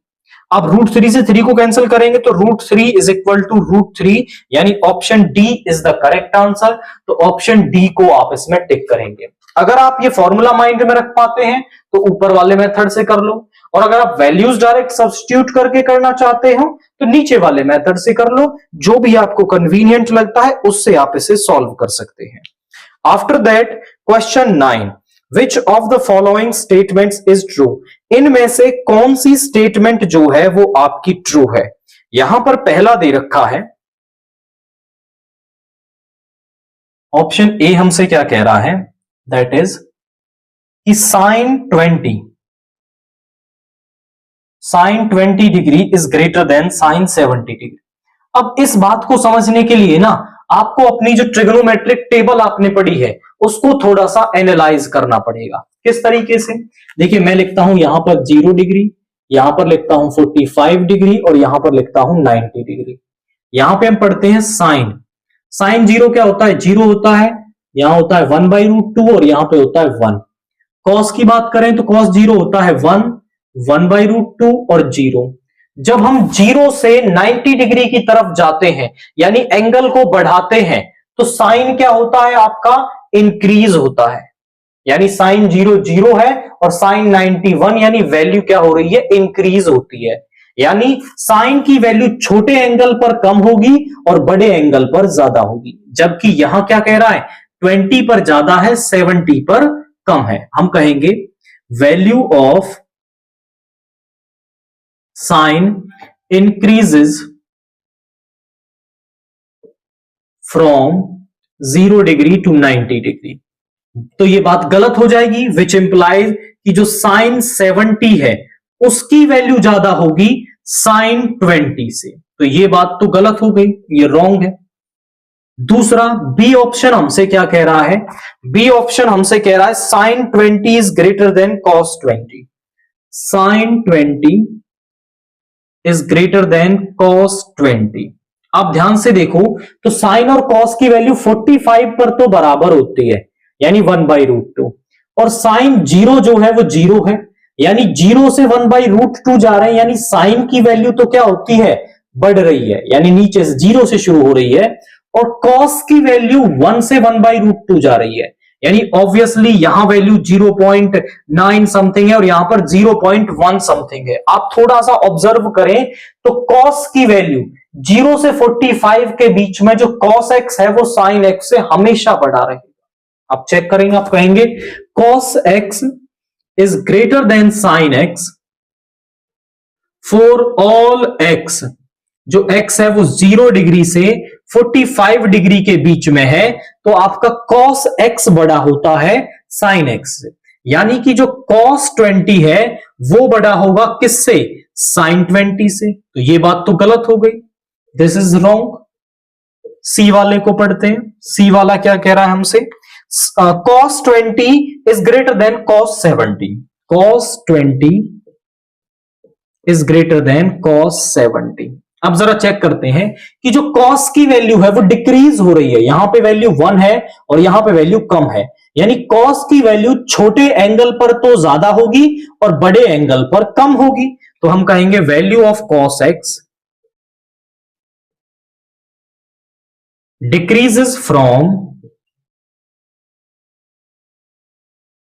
Speaker 1: अब रूट 3 से 3 को कैंसिल करेंगे तो root 3 is equal to root 3, यानी option D is the correct answer. तो ऑप्शन डी को आप इसमें टिक करेंगे। अगर आप ये फॉर्मूला माइंड में रख पाते हैं तो ऊपर वाले मेथड से कर लो, और अगर आप वैल्यूज डायरेक्ट सब्स्टिट्यूट करके करना चाहते हो तो नीचे वाले मेथड से कर लो, जो भी आपको कन्वीनियंट लगता है उससे आप इसे सॉल्व कर सकते हैं। After that question 9, which of the following statements is true. इनमें से कौन सी स्टेटमेंट जो है वो आपकी ट्रू है। यहां पर पहला दे रखा है, ऑप्शन ए हमसे क्या कह रहा है, दैट इज कि sin 20 sine 20 degree is greater than sine 70 degree. अब इस बात को समझने के लिए ना आपको अपनी जो ट्रिग्नोमेट्रिक टेबल आपने पढ़ी है उसको थोड़ा सा एनालाइज करना पड़ेगा। किस तरीके से? देखिए मैं लिखता हूं यहां पर 0 डिग्री, यहां पर लिखता हूं 45 डिग्री और यहां पर लिखता हूं 90 डिग्री। यहां पे हम पढ़ते हैं साइन। साइन 0 क्या होता है? 0 होता है, यहां होता है 1/√2 और यहां पे होता है 1। कॉस की बात करें तो कॉस 0 होता है 1, 1/√2 और 0। जब हम 0 से 90 डिग्री की तरफ जाते हैं यानी एंगल को बढ़ाते हैं तो साइन क्या होता है आपका? इंक्रीज होता है। यानी साइन 0 0 है और साइन 91 यानी वैल्यू क्या हो रही है? इंक्रीज होती है। यानी साइन की वैल्यू छोटे एंगल पर कम होगी और बड़े एंगल पर ज्यादा होगी। जबकि यहां क्या कह रहा है? 20 पर ज्यादा है, 70 पर कम है। हम कहेंगे value of sine increases from 0 degree to 90 degree. तो ये बात गलत हो जाएगी, विच इंप्लाइज कि जो साइन 70 है उसकी वैल्यू ज्यादा होगी साइन 20 से। तो ये बात तो गलत हो गई, ये रॉन्ग है। दूसरा बी ऑप्शन हमसे क्या कह रहा है? बी ऑप्शन हमसे कह रहा है sine 20 is greater than cos 20। Sine 20 is greater than cos 20। आप ध्यान से देखो तो साइन और कॉस की वैल्यू 45 पर तो बराबर होती है यानी 1/√2 और साइन 0 जो है वो 0 है यानी 0 से 1/√2 जा रहे हैं यानी साइन की वैल्यू तो क्या होती है? बढ़ रही है यानी नीचे से 0 से शुरू हो रही है और कॉस की वैल्यू 1 से 1/√2 जा रही है यानी ऑब्वियसली यहां वैल्यू 0.9 समथिंग है और यहां पर 0.1 समथिंग है। आप थोड़ा सा ऑब्जर्व करें तो कॉस की वैल्यू 0 से 45 के बीच में जो कॉस एक्स है वो साइन एक्स से हमेशा बढ़ा रहेगा। आप चेक करेंगे, आप कहेंगे cos x is greater than sine x for all x. जो एक्स है वो 0 डिग्री से 45 डिग्री के बीच में है तो आपका कॉस एक्स बड़ा होता है साइन एक्स से। यानी कि जो कॉस 20 है वो बड़ा होगा किससे? साइन 20 से। तो ये बात तो गलत हो गई, दिस इज रॉन्ग। सी वाले को पढ़ते हैं। सी वाला क्या कह रहा है हमसे? cos 20 is greater than cos 70. cos 20 is greater than cos 70. अब जरा चेक करते हैं कि जो cos की वैल्यू है वो डिक्रीज हो रही है। यहां पे वैल्यू 1 है और यहां पे वैल्यू कम है यानी cos की वैल्यू छोटे एंगल पर तो ज्यादा होगी और बड़े एंगल पर कम होगी। तो हम कहेंगे value of cos x decreases from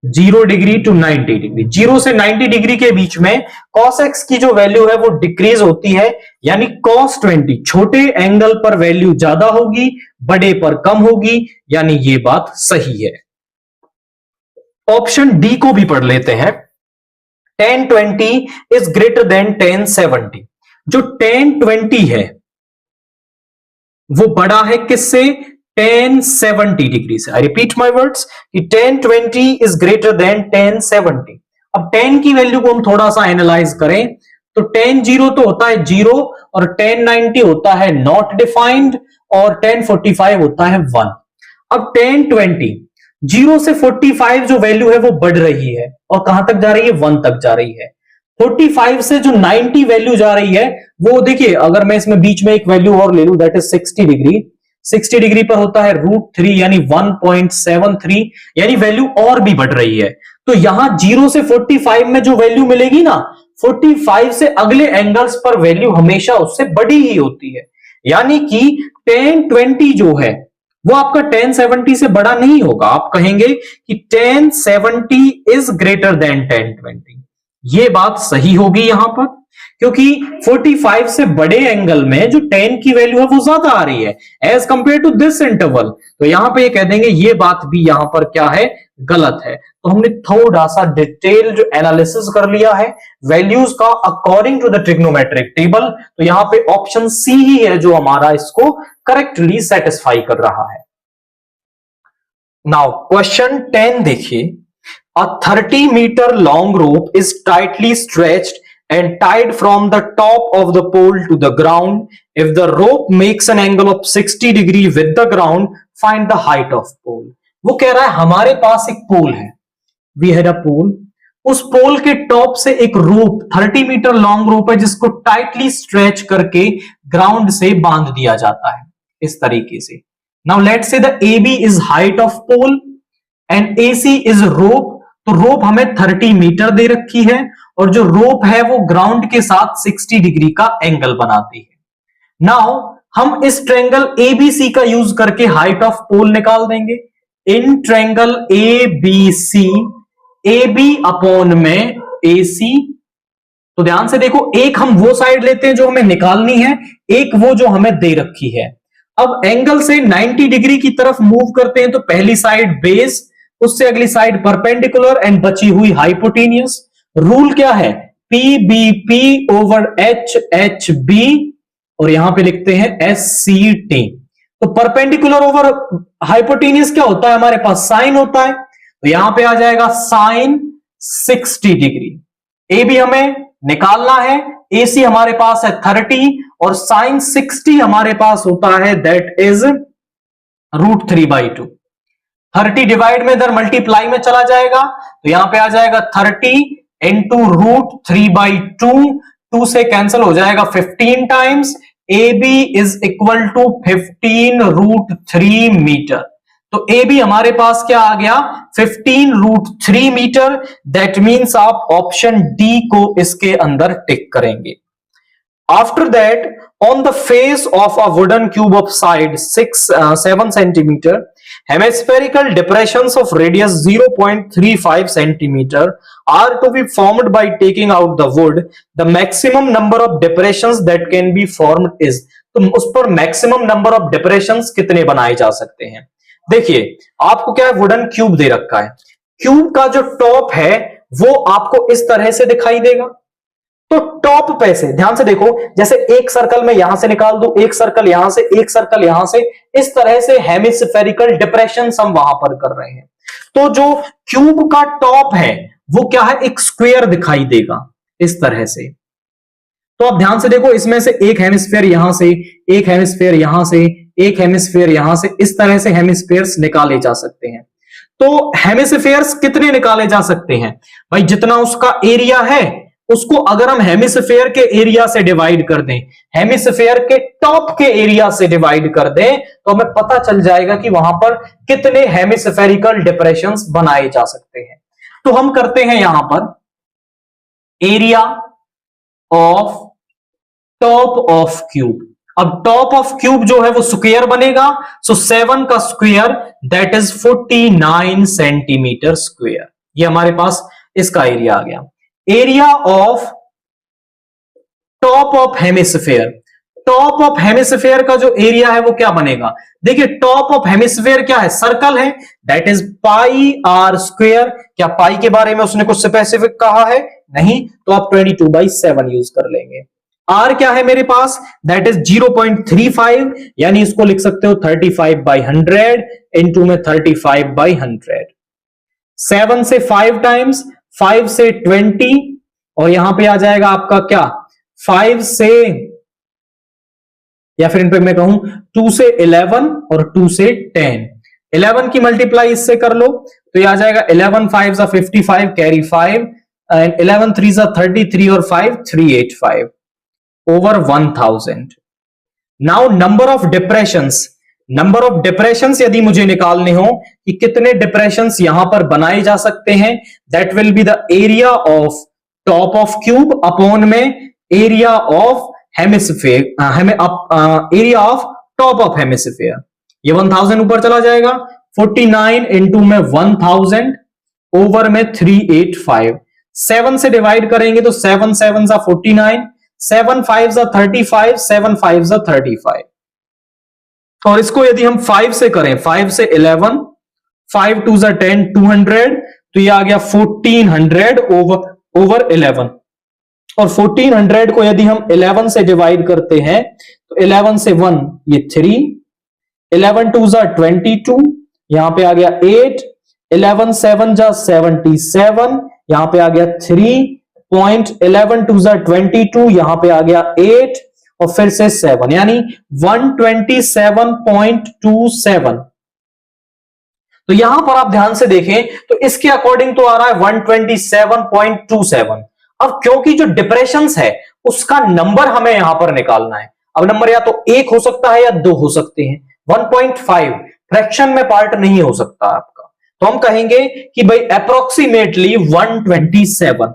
Speaker 1: 0 degree to 90 degree. 0 से 90 डिग्री के बीच में cos x की जो वैल्यू है वो डिक्रीज होती है यानी cos 20 छोटे एंगल पर वैल्यू ज्यादा होगी, बड़े पर कम होगी, यानी ये बात सही है। ऑप्शन डी को भी पढ़ लेते हैं। tan 20 is greater then tan 70। जो tan 20 है वो बड़ा है किससे? tan 70 डिग्री से। आई रिपीट माई वर्ड्स कि tan 20 is greater then tan 70। अब tan की वैल्यू को हम थोड़ा सा एनालाइज करें तो tan 0 तो होता है 0 और tan 90 होता है नॉट डिफाइंड और tan 45 होता है 1। अब tan 20 0 से 45 जो वैल्यू है वो बढ़ रही है और कहां तक जा रही है? 1 तक जा रही है। 45 से जो 90 वैल्यू जा रही है वो देखिए, अगर मैं इसमें बीच में एक वैल्यू और ले लूं दैट इज 60 डिग्री। 60 डिग्री पर होता है √3 यानी 1.73 यानी वैल्यू और भी बढ़ रही है। तो यहां 0 से 45 में जो वैल्यू मिलेगी ना 45 से अगले एंगल्स पर वैल्यू हमेशा उससे बड़ी ही होती है। यानी कि tan 20 जो है वो आपका tan 70 से बड़ा नहीं होगा। आप कहेंगे कि tan 70 is greater then tan 20। ये बात सही होगी यहां पर क्योंकि 45 से बड़े एंगल में जो tan की वैल्यू है वो ज्यादा आ रही है as compare to this interval. तो यहां पे ये कह देंगे ये बात भी यहां पर क्या है? गलत है। तो हमने थोड़ा सा डिटेल्ड एनालिसिस कर लिया है वैल्यूज का according to the trigonometric table. तो यहां पे ऑप्शन सी ही है जो हमारा इसको करेक्टली सेटिस्फाई कर रहा है। नाउ क्वेश्चन 10 देखिए। A 30 meter long rope is tightly stretched and tied from the top of the pole to the ground. If the rope makes an angle of 60 degree with the ground, find the height of pole. वो कह रहा है हमारे पास एक पोल है, we had a पोल, उस पोल के top से एक रोप 30 मीटर लॉन्ग रोप है जिसको टाइटली स्ट्रेच करके ग्राउंड से बांध दिया जाता है इस तरीके से. Now let's say the AB is height of pole and AC is rope. तो रोप हमें 30 मीटर दे रखी है और जो रोप है वो ग्राउंड के साथ 60 डिग्री का एंगल बनाती है. नाउ हम इस ट्रायंगल ABC का यूज करके हाइट ऑफ पोल निकाल देंगे. In triangle ABC AB upon में AC. तो ध्यान से देखो, एक हम वो साइड लेते हैं जो हमें निकालनी है, एक वो जो हमें दे रखी है. अब एंगल से 90 डिग्री की तरफ मूव करते हैं तो पहली साइड बेस, उससे अगली साइड परपेंडिकुलर एंड बची हुई हाइपोटेनियस. रूल क्या है? PBP ओवर HHB और यहां पे लिखते हैं SCT. तो परपेंडिकुलर ओवर हाइपोटेनियस क्या होता है? हमारे पास साइन होता है, तो यहां पे आ जाएगा साइन 60 डिग्री. AB हमें निकालना है, AC हमारे पास है 30 और साइन 60 हमारे पास होता है दैट इज √3/2. 30 डिवाइड में इधर मल्टीप्लाई में चला जाएगा तो यहां पे आ जाएगा 30 इंटू √3/2. 2 से कैंसिल हो जाएगा 15 times. AB is equal to 15√3 metre. तो AB हमारे पास क्या आ गया? 15√3 मीटर. दैट मीन्स आप ऑप्शन डी को इसके अंदर टिक करेंगे. After that, on the face of a wooden cube of side 7 centimeter, hemispherical depressions of radius 0.35 centimeter are to be formed by taking out the wood. The maximum number of depressions that can be formed is. तो उस पर maximum number of depressions कितने बनाए जा सकते हैं? देखिए, आपको क्या है, वुडन क्यूब दे रखा है. क्यूब का जो टॉप है वो आपको इस तरह से दिखाई देगा. तो टॉप पे से ध्यान से देखो, जैसे एक सर्कल में यहां से निकाल दो, एक सर्कल यहां से, एक सर्कल यहां से, इस तरह से हेमिस्फेरिकल डिप्रेशन हम वहां पर कर रहे हैं. तो जो क्यूब का टॉप है वो क्या है? एक स्क्वायर दिखाई देगा इस तरह से. तो आप ध्यान से देखो, इसमें से एक हेमिस्फेयर यहां से, एक हेमिस्फेयर यहां से, एक हेमिस्फेयर यहां से, इस तरह से हेमिस्फेयर्स निकाले जा सकते हैं. तो हेमिस्फेयर्स कितने निकाले जा सकते हैं भाई? जितना उसका एरिया है उसको अगर हम हेमिस्फेयर के एरिया से डिवाइड कर दें, हेमिस्फेयर के टॉप के एरिया से डिवाइड कर दें, तो हमें पता चल जाएगा कि वहां पर कितने हेमिस्फेरिकल डिप्रेशंस बनाए जा सकते हैं. तो हम करते हैं यहां पर area of top of cube. अब टॉप ऑफ क्यूब जो है वो स्क्वायर बनेगा. सो 7 का square that is 49 centimetre square. ये हमारे पास इसका एरिया आ गया. Area of top of hemisphere. Top of hemisphere का जो एरिया है वो क्या बनेगा? देखिए, टॉप ऑफ हेमिस्फेयर क्या है? सर्कल है, that is pi r square. क्या पाई के बारे में उसने कुछ स्पेसिफिक कहा है? नहीं. तो आप 22/7 यूज कर लेंगे. आर क्या है मेरे पास? दैट इज 0.35, यानी इसको लिख सकते हो 35/100 इंटू में 35/100. 7 से 5 टाइम्स, 5 से 20 और यहां पे आ जाएगा आपका क्या? 5 से, या फिर इन पे मैं कहूं 2 से 11 और 2 से 10. 11 की मल्टीप्लाई इससे कर लो तो ये आ जाएगा 11 5 जा 55 कैरी 5 एंड 11 3 जा 33 और 5 385 over 1000. Now number of depressions. Number of depressions यदि मुझे निकालने हो कि कितने डिप्रेशंस यहां पर बनाए जा सकते हैं, that will be the area of top of cube upon में area of hemisphere, area of top of hemisphere. ये 1000 ऊपर चला जाएगा. 49 इंटू में 1000 ओवर में 385. 7 से डिवाइड करेंगे तो 7 7 जा 49, 7 5 जा 35, 7 5 जा 35. और इसको यदि हम 5 से करें, 5 से 11, 5 2 जा 10, 200, तो ये आ गया 1400 ओवर 11. और 1400 को यदि हम 11 से डिवाइड करते हैं तो 11 से 1 ये 3, 11 2 जा 22, यहां पे आ गया 8, 11 7 जा 77, यहां पे आ गया 3 11 टू 22, यहां पे आ गया 8 और फिर से 7, यानी 127.27। तो यहां पर आप ध्यान से देखें तो इसके अकॉर्डिंग तो आ रहा है 127.27। अब क्योंकि जो डिप्रेशंस है उसका नंबर हमें यहां पर निकालना है। अब नंबर या तो 1 हो सकता है या 2 हो सकते हैं। 1.5 फ्रैक्शन में पार्ट नहीं हो सकता आपका, तो हम कहेंगे कि भाई अप्रोक्सीमेटली 127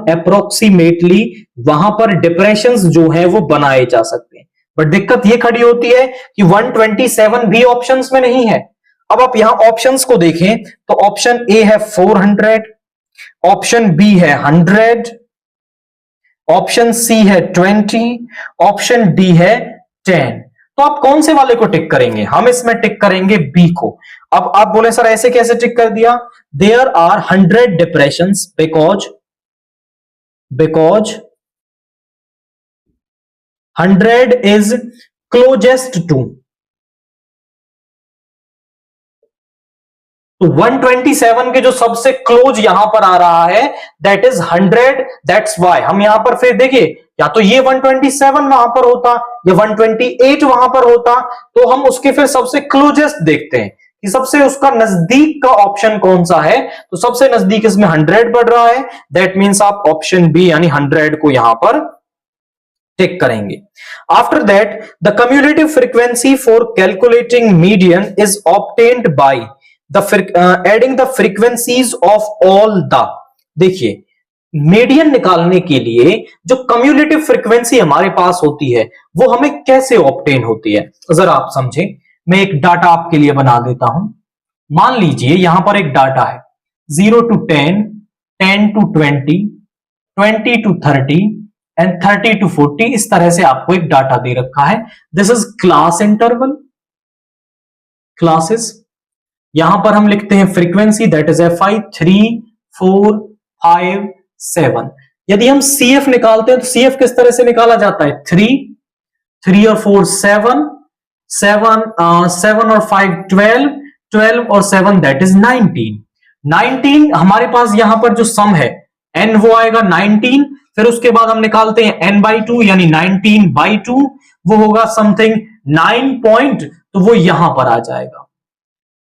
Speaker 1: अप्रोक्सीमेटली वहां पर डिप्रेशंस जो है वो बनाए जा सकते हैं। बट दिक्कत ये खड़ी होती है कि 127 भी ऑप्शंस में नहीं है। अब आप यहां ऑप्शंस को देखें तो ऑप्शन ए है 400, ऑप्शन बी है 100, ऑप्शन सी है 20, ऑप्शन डी है 10। तो आप कौन से वाले को टिक करेंगे? हम इसमें टिक करेंगे बी को। अब आप बोले सर ऐसे कैसे टिक कर दिया? There are 100 depressions because 100 is closest to, तो 127 के जो सबसे क्लोज यहां पर आ रहा है दैट इज 100। दैट्स वाई हम यहां पर फिर देखिए, या तो ये 127 वहां पर होता या 128 वहां पर होता, तो हम उसके फिर सबसे क्लोजेस्ट देखते हैं कि सबसे उसका नजदीक का ऑप्शन कौन सा है। तो सबसे नजदीक इसमें 100 बढ़ रहा है, दैट मींस आप ऑप्शन बी यानी 100 को यहां पर टिक करेंगे। After that the cumulative frequency for calculating median is obtained by adding the frequencies of all the. देखिए मीडियन निकालने के लिए जो कम्युलेटिव फ्रीक्वेंसी हमारे पास होती है वो हमें कैसे ऑब्टेन होती है, जरा आप समझें। मैं एक डाटा आपके लिए बना देता हूं। मान लीजिए यहां पर एक डाटा है 0 to 10, 10 to 20, 20 to 30 and 30 to 40। इस तरह से आपको एक डाटा दे रखा है। This is class interval, classes. यहां पर हम लिखते हैं फ्रीक्वेंसी दैट इज Fi 3, 4, 5, 7। यदि हम CF निकालते हैं तो CF किस तरह से निकाला जाता है? 3 और 4 7, 7 और 5 12, 12 और 7 दैट इज 19। हमारे पास यहां पर जो सम है n वो आएगा 19, फिर उसके बाद हम निकालते हैं n/2 यानी 19/2, वो होगा समथिंग 9 पॉइंट, तो वो यहां पर आ जाएगा।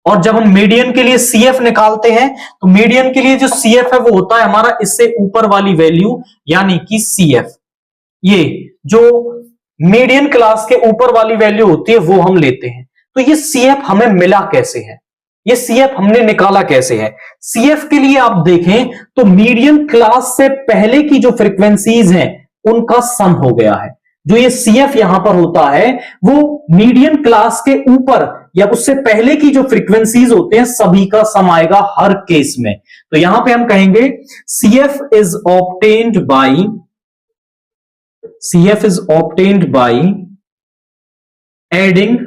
Speaker 1: और जब हम मीडियन के लिए CF निकालते हैं तो मीडियन के लिए जो CF है वो होता है हमारा इससे ऊपर वाली वैल्यू यानी कि CF। ये जो मीडियन क्लास के ऊपर वाली वैल्यू होती है वो हम लेते हैं। तो ये CF हमें मिला कैसे है, ये CF हमने निकाला कैसे है? CF के लिए आप देखें तो मीडियन क्लास से पहले की जो फ्रीक्वेंसीज हैं उनका सम हो गया है। जो ये CF यहां पर होता है वो मीडियन क्लास के ऊपर या उससे पहले की जो फ्रीक्वेंसीज होते हैं सभी का सम आएगा हर केस में। तो यहां पे हम कहेंगे CF is obtained by adding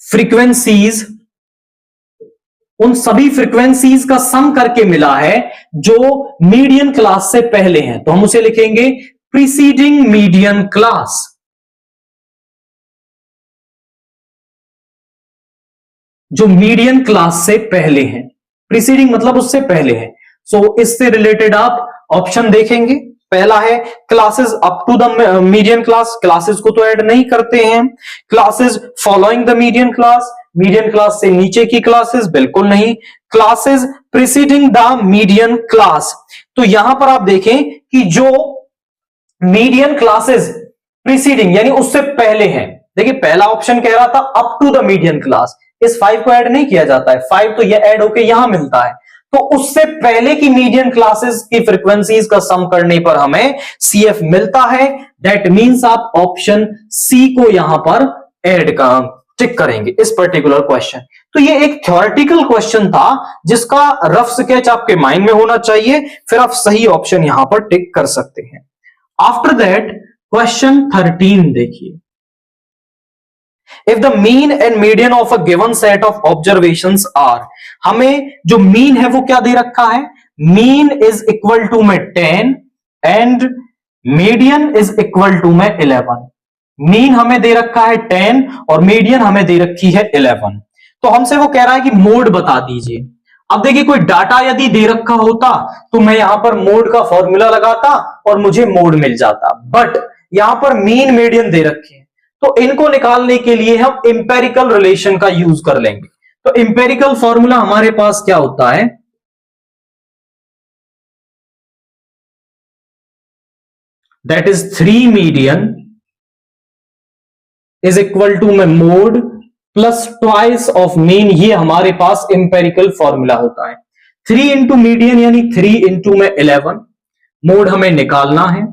Speaker 1: frequencies, उन सभी फ्रीक्वेंसीज का सम करके मिला है जो मीडियन क्लास से पहले हैं। तो हम उसे लिखेंगे प्रीसीडिंग मीडियन क्लास। जो मीडियन क्लास से पहले हैं, प्रीसीडिंग मतलब उससे पहले है। सो इससे रिलेटेड आप ऑप्शन देखेंगे। पहला है classes up to the median class, classes को तो ऐड नहीं करते हैं। Classes following the median class, median class से नीचे की क्लासेस बिल्कुल नहीं। Classes preceding the median class, तो यहां पर आप देखें कि जो मीडियन क्लासेस प्रीसीडिंग यानी उससे पहले हैं, देखिए पहला ऑप्शन कह रहा था up to the median class, इस 5 को ऐड नहीं किया जाता है, 5 तो ये ऐड होके यहां मिलता है। तो उससे पहले की मीडियन क्लासेस की फ्रीक्वेंसीज का सम करने पर हमें CF मिलता है। दैट मींस आप ऑप्शन सी को यहां पर ऐड का टिक करेंगे इस पर्टिकुलर क्वेश्चन। तो ये एक थ्योरेटिकल क्वेश्चन था जिसका रफ स्केच आपके माइंड में होना चाहिए, फिर आप सही ऑप्शन यहां पर टिक कर सकते हैं। आफ्टर दैट क्वेश्चन 13 देखिए, if the mean and median of a given set of observations are, हमें जो मीन है वो क्या दे रखा है? मीन इज इक्वल टू में 10 and median is equal to में 11। मीन हमें दे रखा है 10 और मीडियन हमें दे रखी है 11। तो हमसे वो कह रहा है कि मोड बता दीजिए। अब देखिए कोई डाटा यदि दे रखा होता तो मैं यहां पर मोड का फॉर्मूला लगाता और मुझे मोड मिल जाता, बट यहां पर मीन मीडियन दे रखे हैं, तो इनको निकालने के लिए हम इंपेरिकल रिलेशन का यूज कर लेंगे। तो इंपेरिकल फॉर्मूला हमारे पास क्या होता है, that is 3 median is equal to में mode plus twice of mean, ये हमारे पास इंपेरिकल फॉर्मूला होता है। 3 इंटू मीडियन यानी 3 इंटू में 11, मोड हमें निकालना है,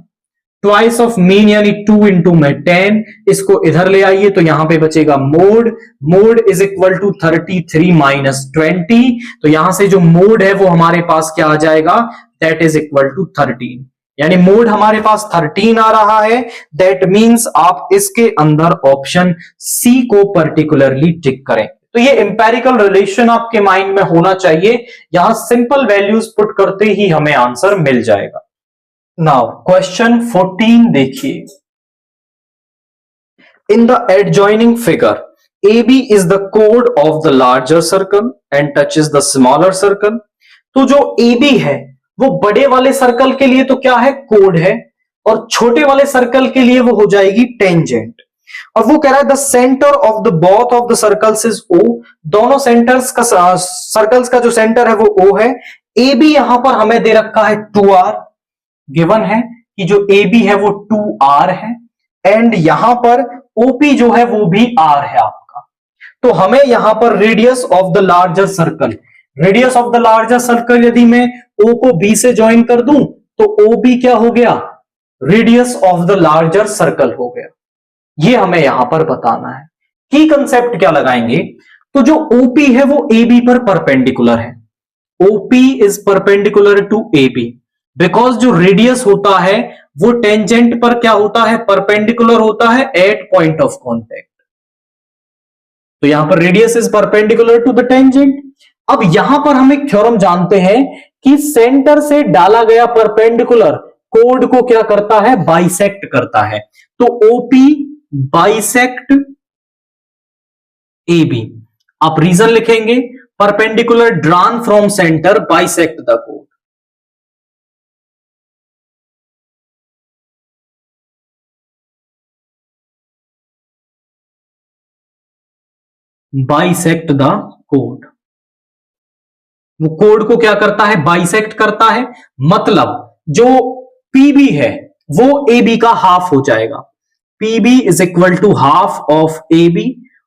Speaker 1: ट्वाइस ऑफ मीन यानी 2 इंटू में 10, इसको इधर ले आइए तो यहां पे बचेगा mode, mode is equal to 33 minus 20, तो यहां से जो मोड है वो हमारे पास क्या आ जाएगा, दैट इज इक्वल टू 13, यानी मोड हमारे पास 13 आ रहा है। दैट मींस आप इसके अंदर ऑप्शन सी को पर्टिकुलरली टिक करें। तो ये इंपेरिकल रिलेशन आपके माइंड में होना चाहिए, यहां सिंपल वैल्यूज पुट करते ही हमें आंसर मिल जाएगा। नाउ क्वेश्चन 14 देखिए, in the adjoining figure AB is the chord of the larger circle and touches the smaller circle। तो जो AB है वो बड़े वाले सर्कल के लिए तो क्या है, कोड है, और छोटे वाले सर्कल के लिए वो हो जाएगी टेंजेंट। और वो कह रहा है the centre of the both of the circles is O, दोनों सेंटर्स का सर्कल्स का जो सेंटर है वो O है। AB यहां पर हमें दे रखा है 2R, गिवन है कि जो AB है वो 2R है, एंड यहां पर OP जो है वो भी R है आपका। तो हमें यहां पर radius of the larger circle, radius of the larger circle यदि मैं O को B से ज्वाइन कर दूं तो OB क्या हो गया, radius of the larger circle हो गया। ये हमें यहां पर बताना है। की कंसेप्ट क्या लगाएंगे, तो जो OP है वो AB पर परपेंडिकुलर है, OP is perpendicular to AB, because जो रेडियस होता है वो टेंजेंट पर क्या होता है, परपेंडिकुलर होता है एट पॉइंट ऑफ कॉन्टेक्ट। तो यहां पर radius is perpendicular to the tangent. अब यहां पर हम एक थ्योरम जानते हैं कि सेंटर से डाला गया परपेंडिकुलर कोड को क्या करता है, बाइसेक्ट करता है। तो OP बाइसेक्ट AB, आप रीजन लिखेंगे, perpendicular drawn from centre bisect the code. Bisect the code, वो कोड को क्या करता है, बाइसेक्ट करता है, मतलब जो PB है वो AB का हाफ हो जाएगा। PB is equal to half of AB,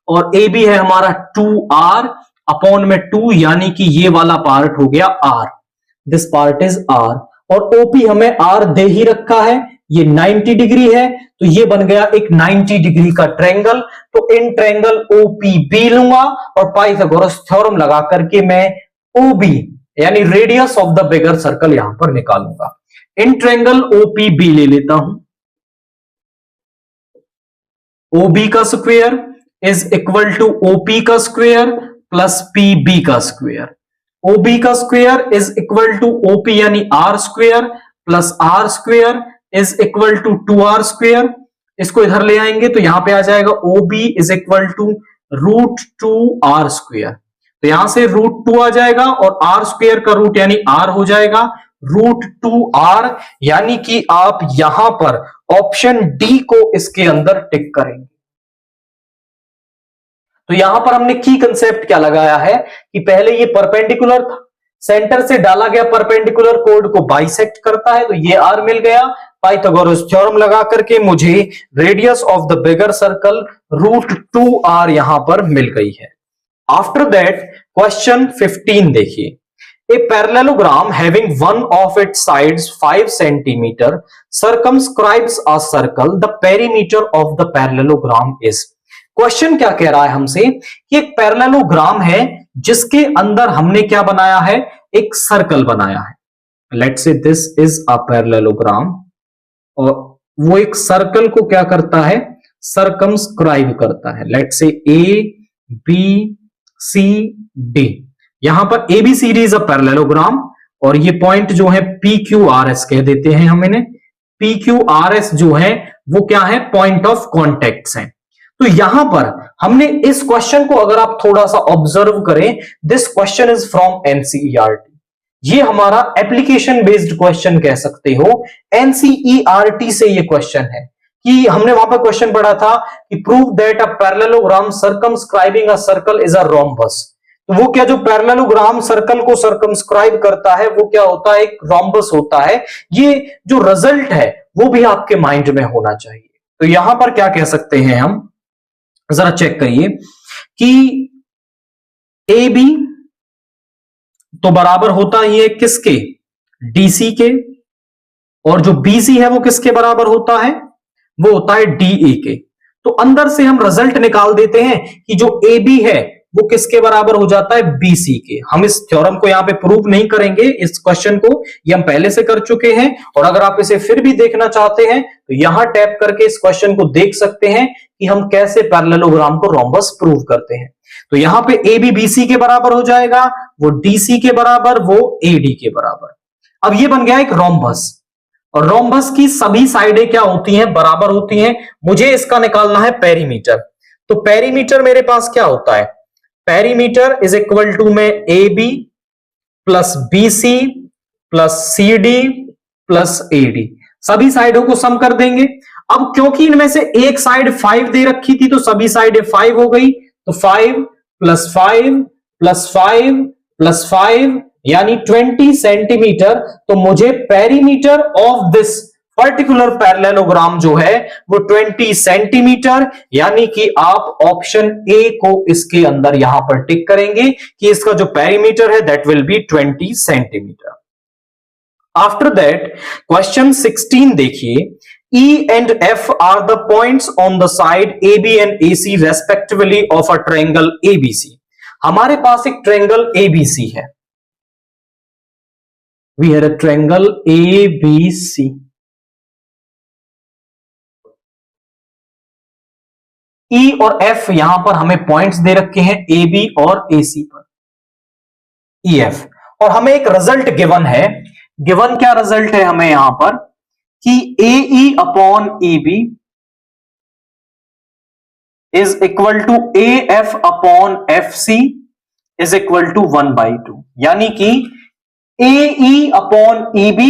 Speaker 1: और AB है हमारा 2R अपॉन में 2, यानी कि ये वाला पार्ट हो गया R, this part is R, और OP हमें R दे ही रखा है, ये 90 डिग्री है, तो ये बन गया एक 90 डिग्री का ट्रायंगल। तो इन ट्रायंगल OPB लूंगा और पाइथागोरस थ्योरम लगा करके मैं OB यानी radius of the bigger circle यहां पर निकालूंगा। इन ट्रायंगल OPB ले लेता हूं, OB का square is equal to OP का स्क्वायर प्लस PB का स्क्वायर। OB का square is equal to OP यानी R square plus R square is equal to 2R square. इसको इधर ले आएंगे तो यहां पे आ जाएगा OB is equal to root 2R square. तो यहां से रूट 2 आ जाएगा और R स्क्वायर का रूट यानी R हो जाएगा रूट 2R, यानी कि आप यहां पर ऑप्शन डी को इसके अंदर टिक करेंगे। तो यहां पर हमने की कंसेप्ट क्या लगाया है कि पहले ये परपेंडिकुलर था, सेंटर से डाला गया परपेंडिकुलर कोड को बाइसेक्ट करता है, तो ये R मिल गया। पाइथागोरस थ्योरम लगा करके मुझे radius of the bigger circle root 2R यहां पर मिल गई है। आफ्टर दैट क्वेश्चन 15 देखिए, a parallelogram having one of its sides 5 centimeter circumscribes a circle, the perimeter of the parallelogram is। Question क्या कह रहा है हमसे कि एक पैरेललोग्राम है जिसके अंदर हमने क्या बनाया है, एक सर्कल बनाया है। Let's say this is a parallelogram, और वो एक सर्कल को क्या करता है, सर्कमस्क्राइब करता है। लेट्स से ABCD, यहां पर ABCD इज अ पैरेललोग्राम, और ये पॉइंट जो है PQRS कह देते हैं हम इन्हें। PQRS जो है वो क्या है, पॉइंट ऑफ कॉन्टेक्ट्स हैं। तो यहां पर हमने इस क्वेश्चन को अगर आप थोड़ा सा ऑब्जर्व करें, this question is from NCERT. ये हमारा एप्लीकेशन बेस्ड क्वेश्चन कह सकते हो, एनसीईआरटी से ये क्वेश्चन है। कि हमने वहां पर क्वेश्चन पढ़ा था कि prove that a parallelogram circumscribing a circle is a rhombus. तो वो क्या, जो पैरेललोग्राम सर्कल को सर्कमस्क्राइब करता है वो क्या होता है, एक रोम्बस होता है। ये जो रिजल्ट है वो भी आपके माइंड में होना चाहिए। तो यहां पर क्या कह सकते हैं हम, जरा चेक करिए कि ए बी तो बराबर होता ही है किसके, डीसी के, और जो बीसी है वो किसके बराबर होता है, वो होता है डीए के। तो अंदर से हम रिजल्ट निकाल देते हैं कि जो ए बी है वो किसके बराबर हो जाता है, बीसी के। हम इस थ्योरम को यहां पे प्रूव नहीं करेंगे, इस क्वेश्चन को ये हम पहले से कर चुके हैं। और अगर आप इसे फिर भी देखना चाहते हैं तो यहां टैप करके इस क्वेश्चन को देख सकते हैं कि हम कैसे पैरेललोग्राम को रोम्बस प्रूव करते हैं। तो यहां पे ए बी बीसी के बराबर हो जाएगा, वो डीसी के बराबर, वो एडी के बराबर। अब ये बन गया एक रोम्बस, और रोम्बस की सभी साइडें क्या होती हैं, बराबर होती हैं। मुझे इसका निकालना है पेरीमीटर। तो पेरीमीटर मेरे पास क्या होता है, पेरीमीटर इज इक्वल टू में A B plus B C plus C D plus A D, सभी साइडों को सम कर देंगे। अब क्योंकि इनमें से एक साइड 5 दे रखी थी तो सभी साइडें 5 हो गई, तो 5 प्लस 5 प्लस 5 प्लस 5 यानी 20 सेंटीमीटर। तो मुझे perimeter of this particular parallelogram जो है वो 20 सेंटीमीटर, यानी कि आप ऑप्शन ए को इसके अंदर यहां पर टिक करेंगे कि इसका जो पेरीमीटर है that will B 20 centimetre. After that question 16 देखिए, E and F are the points on the side AB and AC respectively of a triangle ABC। हमारे पास एक ट्रायंगल ABC है, we had a triangle ABC। E और F यहां पर हमें points दे रखे हैं AB और AC पर, EF, और हमें एक रिजल्ट गिवन है। गिवन क्या रिजल्ट है हमें यहां पर कि AE upon AB is equal to AF upon FC is equal to 1/2, यानी कि AE upon EB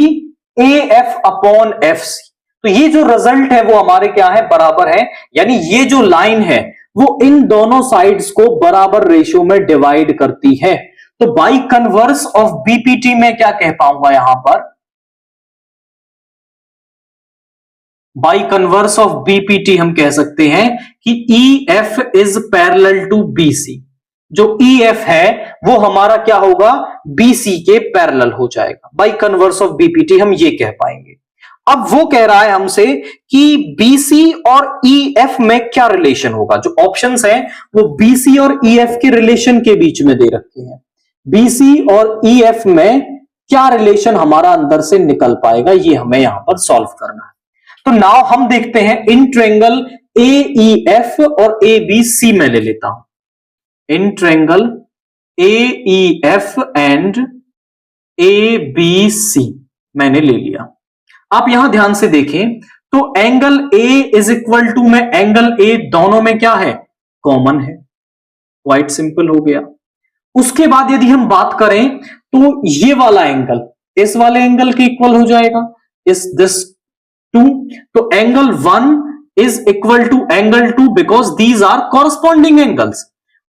Speaker 1: AF upon FC। तो ये जो रिजल्ट है वो हमारे क्या है, बराबर है। यानी ये जो लाइन है वो इन दोनों साइड्स को बराबर रेशियो में डिवाइड करती है। तो बाई कन्वर्स ऑफ बीपीटी में क्या कह पाऊंगा यहां पर, बाई कन्वर्स ऑफ बीपीटी हम कह सकते हैं कि EF is parallel to BC। जो EF है वो हमारा क्या होगा, BC के पैरेलल हो जाएगा। बाई कन्वर्स ऑफ बीपीटी हम ये कह पाएंगे। अब वो कह रहा है हमसे कि BC और EF में क्या रिलेशन होगा। जो ऑप्शंस हैं वो BC और EF के रिलेशन के बीच में दे रखे हैं। BC और EF में क्या रिलेशन हमारा अंदर से निकल पाएगा, ये हमें यहां पर सॉल्व करना है। तो नाउ हम देखते हैं इन ट्रायंगल AEF और ABC में ले लेता हूं। In triangle AEF and ABC मैंने ले लिया। आप यहां ध्यान से देखें तो angle A is equal to में एंगल A दोनों में क्या है, कॉमन है। क्वाइट सिंपल हो गया। उसके बाद यदि हम बात करें तो ये वाला एंगल इस वाले एंगल के इक्वल हो जाएगा, इस दिस 2। तो angle 1 is equal to angle 2 because these are corresponding angles,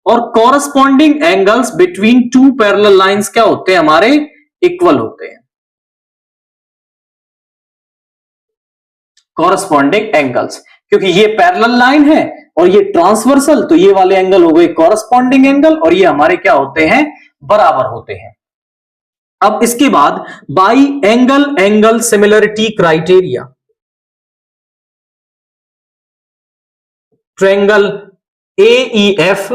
Speaker 1: और corresponding angles between two parallel lines क्या होते हैं, हमारे इक्वल होते हैं। कॉरस्पॉन्डिंग एंगल्स, क्योंकि ये पैरेलल लाइन है और ये ट्रांसवर्सल, तो ये वाले एंगल हो गए कॉरस्पॉन्डिंग एंगल और ये हमारे क्या होते हैं, बराबर होते हैं। अब इसके बाद by angle angle similarity criteria, triangle AEF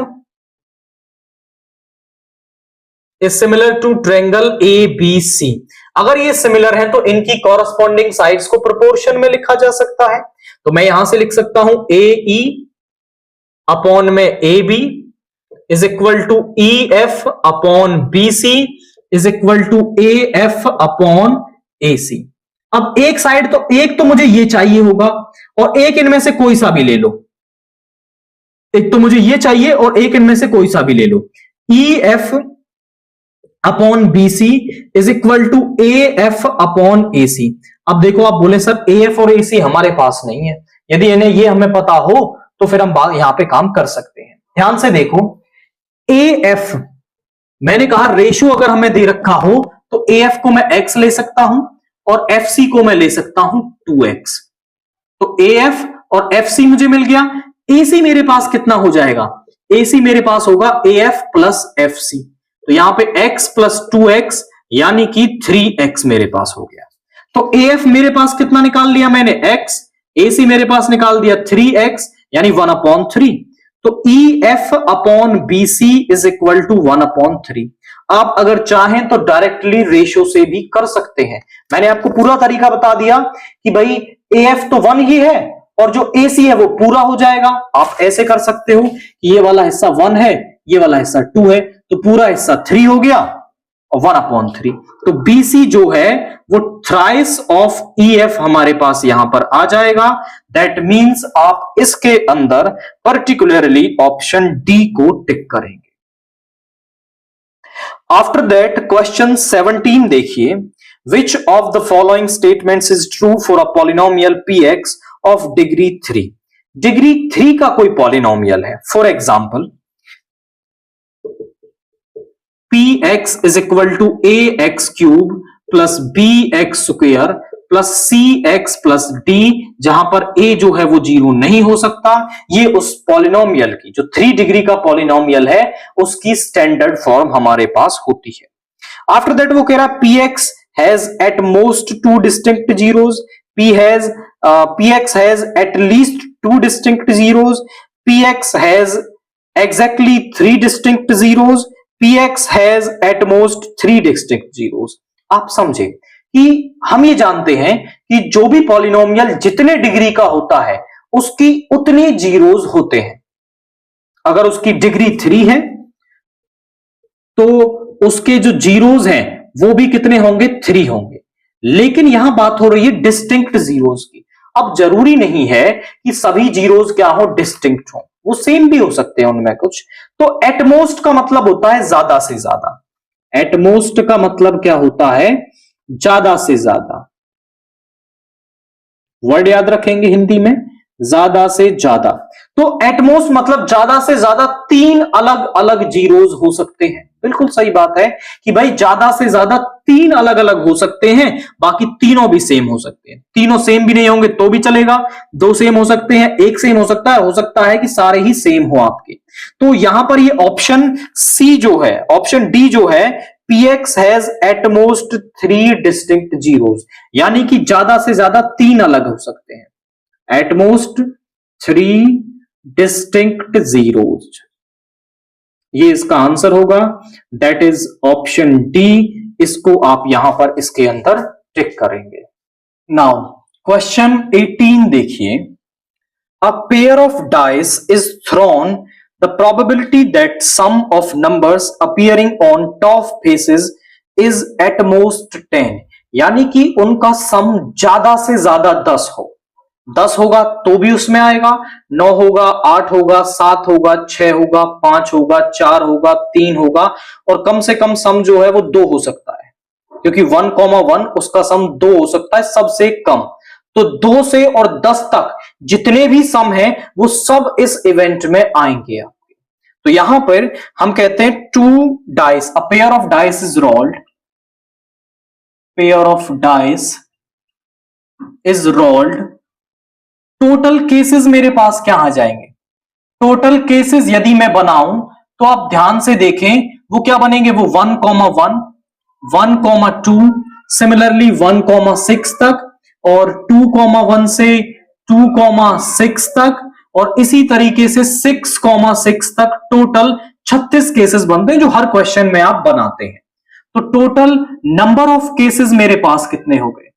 Speaker 1: is similar to triangle ABC। अगर ये सिमिलर है तो इनकी कॉरस्पॉन्डिंग साइड्स को प्रोपोर्शन में लिखा जा सकता है। तो मैं यहां से लिख सकता हूं AE अपॉन में AB is equal to EF upon BC is equal to AF upon AC। अब एक साइड तो, एक तो मुझे ये चाहिए होगा और एक इनमें से कोई सा भी ले लो। एक तो मुझे ये चाहिए और एक इनमें से कोई सा भी ले लो। E F upon B C is equal to A F upon A C. अब देखो आप बोले सर ए एफ और ए सी हमारे पास नहीं है, यदि इन्हें ये हमें पता हो तो फिर हम यहां पे काम कर सकते हैं। ध्यान से देखो, ए एफ मैंने कहा रेशियो अगर हमें दे रखा हो तो ए एफ को मैं एक्स ले सकता हूं और एफ सी को मैं ले सकता हूं 2x। तो ए एफ और एफ सी मुझे मिल गया। ए सी मेरे पास कितना हो जाएगा, ए सी मेरे पास होगा A F plus F C. तो यहां पे x प्लस 2x यानी कि 3x मेरे पास हो गया। तो ए एफ मेरे पास कितना निकाल लिया मैंने x, ए सी मेरे पास निकाल दिया 3x यानी 1/3। तो E F upon B C is equal to 1/3। आप अगर चाहें तो डायरेक्टली रेशियो से भी कर सकते हैं। मैंने आपको पूरा तरीका बता दिया कि भाई ए एफ तो 1 ही है और जो ए सी है वो पूरा हो जाएगा। आप ऐसे कर सकते हो कि ये वाला हिस्सा 1 है, ये वाला हिस्सा 2 है, तो पूरा हिस्सा 3 हो गया और 1/3। तो बी सी जो है वो थ्राइस ऑफ ई एफ हमारे पास यहां पर आ जाएगा। दैट मीन्स आप इसके अंदर पर्टिकुलरली ऑप्शन डी को टिक करेंगे। आफ्टर दैट क्वेश्चन 17 देखिए, which of the following statements is true for a polynomial P X of degree 3। Degree 3 का कोई पॉलिनोमियल है। For example P X is equal to A X cube plus B X square plus C X plus D, जहां पर ए जो है वो 0 नहीं हो सकता। ये उस पॉलिनोमियल की जो 3 डिग्री का पॉलिनोमियल है उसकी स्टैंडर्ड फॉर्म हमारे पास होती है। आफ्टर दैट वो कह रहा है P x has at most 2 distinct zeros, P x has at least 2 distinct zeros, P x has exactly 3 distinct zeros, P x has at most 3 distinct zeros. आप समझे कि हम ये जानते हैं कि जो भी पॉलिनोमियल जितने डिग्री का होता है उसकी उतने जीरोज होते हैं। अगर उसकी डिग्री 3 है तो उसके जो जीरोज हैं वो भी कितने होंगे, 3 होंगे। लेकिन यहां बात हो रही है डिस्टिंक्ट जीरोज की। अब जरूरी नहीं है कि सभी जीरोज क्या हो, डिस्टिंक्ट हो, वो सेम भी हो सकते हैं उनमें कुछ। तो एटमोस्ट का मतलब होता है ज्यादा से ज्यादा। एटमोस्ट का मतलब क्या होता है, ज्यादा से ज्यादा। वर्ड याद रखेंगे हिंदी में, ज्यादा से ज्यादा। तो एटमोस्ट मतलब ज्यादा से ज्यादा 3 अलग अलग जीरोज हो सकते हैं। बिल्कुल सही बात है कि भाई ज्यादा से ज्यादा 3 अलग अलग हो सकते हैं, बाकी तीनों भी सेम हो सकते हैं। तीनों सेम भी नहीं होंगे तो भी चलेगा, 2 सेम हो सकते हैं, 1 सेम हो सकता है कि सारे ही सेम हो आपके। तो यहां पर ये ऑप्शन सी जो है, ऑप्शन डी जो है, px has at most 3 distinct zeros, यानी कि ज्यादा से ज्यादा 3 अलग हो सकते हैं। एट मोस्ट 3 डिस्टिंक्ट जीरोज, ये इसका आंसर होगा। That is option D. इसको आप यहां पर इसके अंदर टिक करेंगे। नाउ क्वेश्चन 18 देखिए, a pair of dice is throne, the probability that sum of numbers appearing on top faces is at most 10, यानी कि उनका सम ज्यादा से ज्यादा 10 हो। 10 होगा तो भी उसमें आएगा, 9 होगा, 8 होगा, 7 होगा, 6 होगा, 5 होगा, 4 होगा, 3 होगा, और कम से कम सम जो है वो 2 हो सकता है, क्योंकि 1,1 उसका सम 2 हो सकता है सबसे कम। तो 2 से और 10 तक जितने भी सम हैं वो सब इस इवेंट में आएंगे आपके। तो यहां पर हम कहते हैं 2 dice, a pair of dice is rolled, pair of dice is rolled. Total cases मेरे पास क्या आ जाएंगे, टोटल केसेस यदि मैं बनाऊं तो आप ध्यान से देखें वो क्या बनेंगे, वो 1,1, 1,2, सिमिलरली 1,6 तक, और 2,1 से 2,6 तक, और इसी तरीके से 6,6 तक। टोटल 36 केसेस बनते हैं जो हर क्वेश्चन में आप बनाते हैं। तो टोटल नंबर ऑफ केसेस मेरे पास कितने हो गए,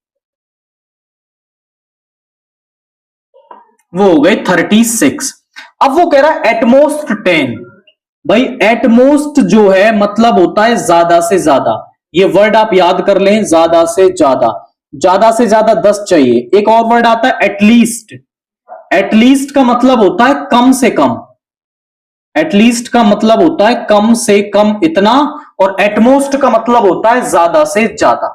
Speaker 1: वो हो गए 36। अब वो कह रहा है एटमोस्ट 10। भाई एटमोस्ट जो है मतलब होता है ज्यादा से ज्यादा, ये वर्ड आप याद कर लें, ज्यादा से ज्यादा। ज्यादा से ज्यादा 10 चाहिए। एक और वर्ड आता है एटलीस्ट, एटलीस्ट का मतलब होता है कम से कम। एटलीस्ट का मतलब होता है कम से कम इतना, और एटमोस्ट का मतलब होता है ज्यादा से ज्यादा।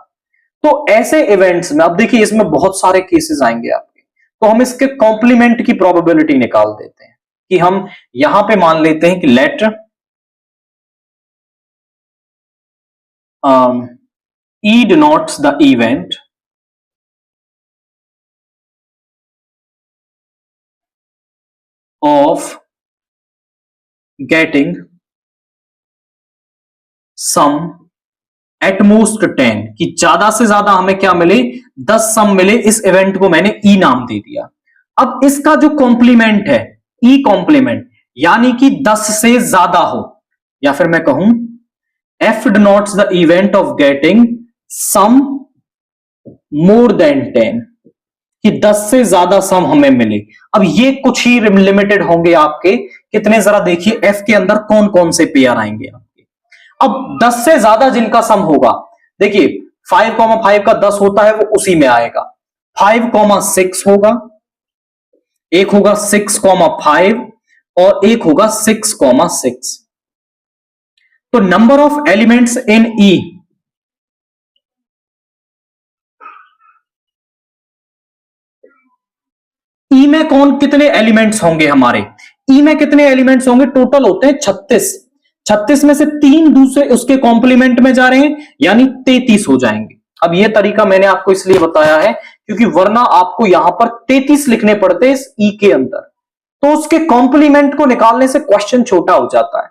Speaker 1: तो ऐसे इवेंट्स में अब देखिए इसमें बहुत सारे केसेस आएंगे आपके, तो हम इसके कॉम्प्लीमेंट की प्रोबेबिलिटी निकाल देते हैं कि हम यहां पे मान लेते हैं कि late E denotes the event of getting some at most 10, कि ज्यादा से ज्यादा हमें क्या मिले, 10 सम मिले। इस इवेंट को मैंने E नाम दे दिया। अब इसका जो कॉम्प्लीमेंट है E कॉम्प्लीमेंट, यानी कि 10 से ज्यादा हो, या फिर मैं कहूं F denotes the event of getting some more than 10, कि 10 से ज्यादा सम हमें मिले। अब ये कुछ ही लिमिटेड होंगे आपके, कितने जरा देखिए F के अंदर कौन कौन से पेयर आएंगे आपके। अब 10 से ज्यादा जिनका सम होगा, देखिए 5,5 का 10 होता है वो उसी में आएगा। 5,6 होगा, एक होगा 6,5 और एक होगा 6,6। तो number of elements in E, ई में कौन कितने एलिमेंट्स होंगे हमारे, ई में कितने एलिमेंट्स होंगे, टोटल होते हैं 36। 36 में से 3 दूसरे उसके कॉम्प्लीमेंट में जा रहे हैं, यानी 33 हो जाएंगे। अब यह तरीका मैंने आपको इसलिए बताया है क्योंकि वरना आपको यहां पर 33 लिखने पड़ते हैं इस ई के अंदर, तो उसके कॉम्प्लीमेंट को निकालने से क्वेश्चन छोटा हो जाता है।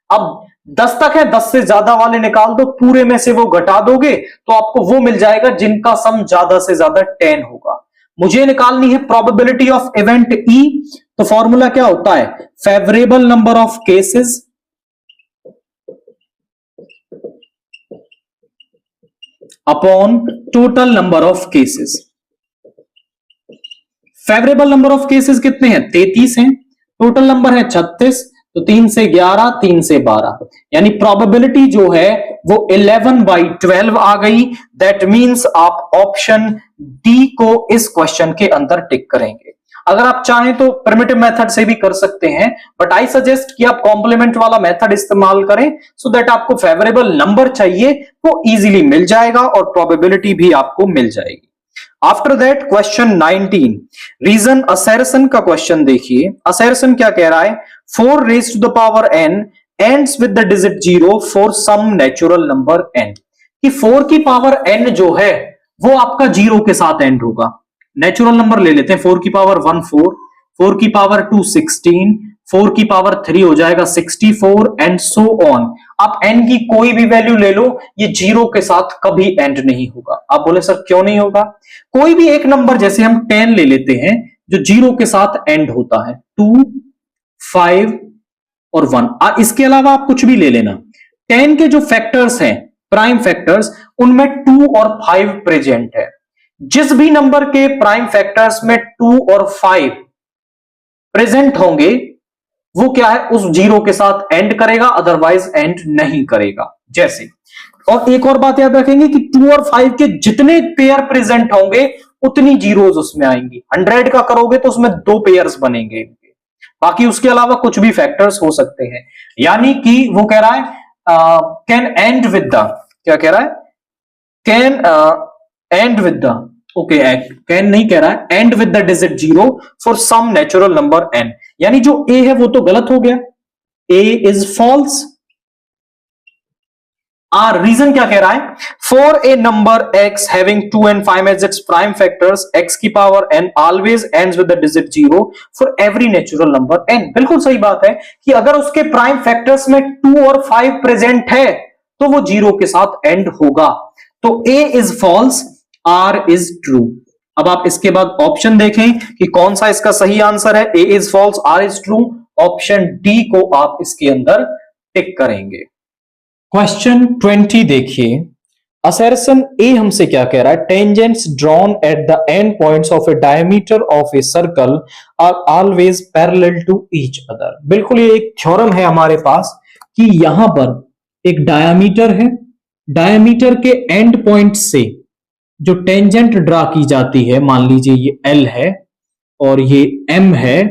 Speaker 1: अब 10 तक है, 10 से ज्यादा वाले निकाल दो, पूरे में से वो घटा दोगे तो आपको वो मिल जाएगा जिनका सम ज्यादा से ज्यादा 10 होगा। मुझे निकालनी है प्रोबेबिलिटी ऑफ इवेंट ई, तो फॉर्मूला क्या होता है, favourable number of cases upon total number of cases. Favourable number of cases कितने हैं, 33 हैं, टोटल नंबर है 36, तो 3 से 11, 3 से 12, यानी प्रोबेबिलिटी जो है वो 11/12 आ गई। दैट मींस आप ऑप्शन डी को इस क्वेश्चन के अंदर टिक करेंगे। अगर आप चाहें तो प्रिमिटिव मेथड से भी कर सकते हैं, बट आई सजेस्ट कि आप कॉम्प्लीमेंट वाला मेथड इस्तेमाल करें, सो दैट आपको फेवरेबल नंबर चाहिए वो इजीली मिल जाएगा और प्रोबेबिलिटी भी आपको मिल जाएगी। After that question 19, reason assertion का क्वेश्चन देखिए। असर्शन क्या कह रहा है, 4 raised to the power n ends with the digit 0 for some natural number n, कि 4 की पावर n जो है वो आपका 0 के साथ एंड होगा। नेचुरल नंबर ले लेते हैं, 4 की पावर 1 4, 4 की पावर 2 16, 4 की पावर 3 हो जाएगा 64 एंड सो ऑन। आप n की कोई भी वैल्यू ले लो, ये 0 के साथ कभी एंड नहीं होगा। आप बोले सर क्यों नहीं होगा, कोई भी एक नंबर जैसे हम 10 ले लेते हैं जो 0 के साथ एंड होता है, 2 5 और 1, इसके अलावा आप कुछ भी ले लेना। 10 के जो फैक्टर्स हैं प्राइम फैक्टर्स, उनमें 2 और 5 प्रेजेंट है। जिस भी नंबर के प्राइम फैक्टर्स में 2 और 5 प्रेजेंट होंगे वो क्या है, उस 0 के साथ एंड करेगा, अदरवाइज एंड नहीं करेगा। जैसे, और एक और बात याद रखेंगे कि 2 और 5 के जितने पेयर प्रेजेंट होंगे उतनी जीरोस उसमें आएंगी। 100 का करोगे तो उसमें 2 पेयर्स बनेंगे, बाकी उसके अलावा कुछ भी फैक्टर्स हो सकते हैं। यानी कि वो कह रहा है कैन एंड विद द, क्या कह रहा है, can end with the, okay can नहीं कह रहा है, end with the digit 0 for some natural number n, यानी जो a है वो तो गलत हो गया, a इज फॉल्स। रीजन क्या कह रहा है, for a number x having 2 and 5 as its prime factors, x की power n always ends with the digit 0 for every natural number n। बिल्कुल सही बात है कि अगर उसके प्राइम फैक्टर्स में 2 और 5 प्रेजेंट है तो वो 0 के साथ एंड होगा। तो a is false, r is true. अब आप इसके बाद ऑप्शन देखें कि कौन सा इसका सही आंसर है, a is false, r is true. Option D को आप इसके अंदर टिक करेंगे। क्वेश्चन 20 देखिए, असर्शन ए हमसे क्या कह रहा है, tangents drawn at the end points of a diameter of a circle are always parallel to each other. बिल्कुल ये एक थ्योरम है हमारे पास कि यहां पर एक डायमीटर है, डायमीटर के एंड पॉइंट से जो टेंजेंट ड्रा की जाती है, मान लीजिए ये एल है और ये एम है,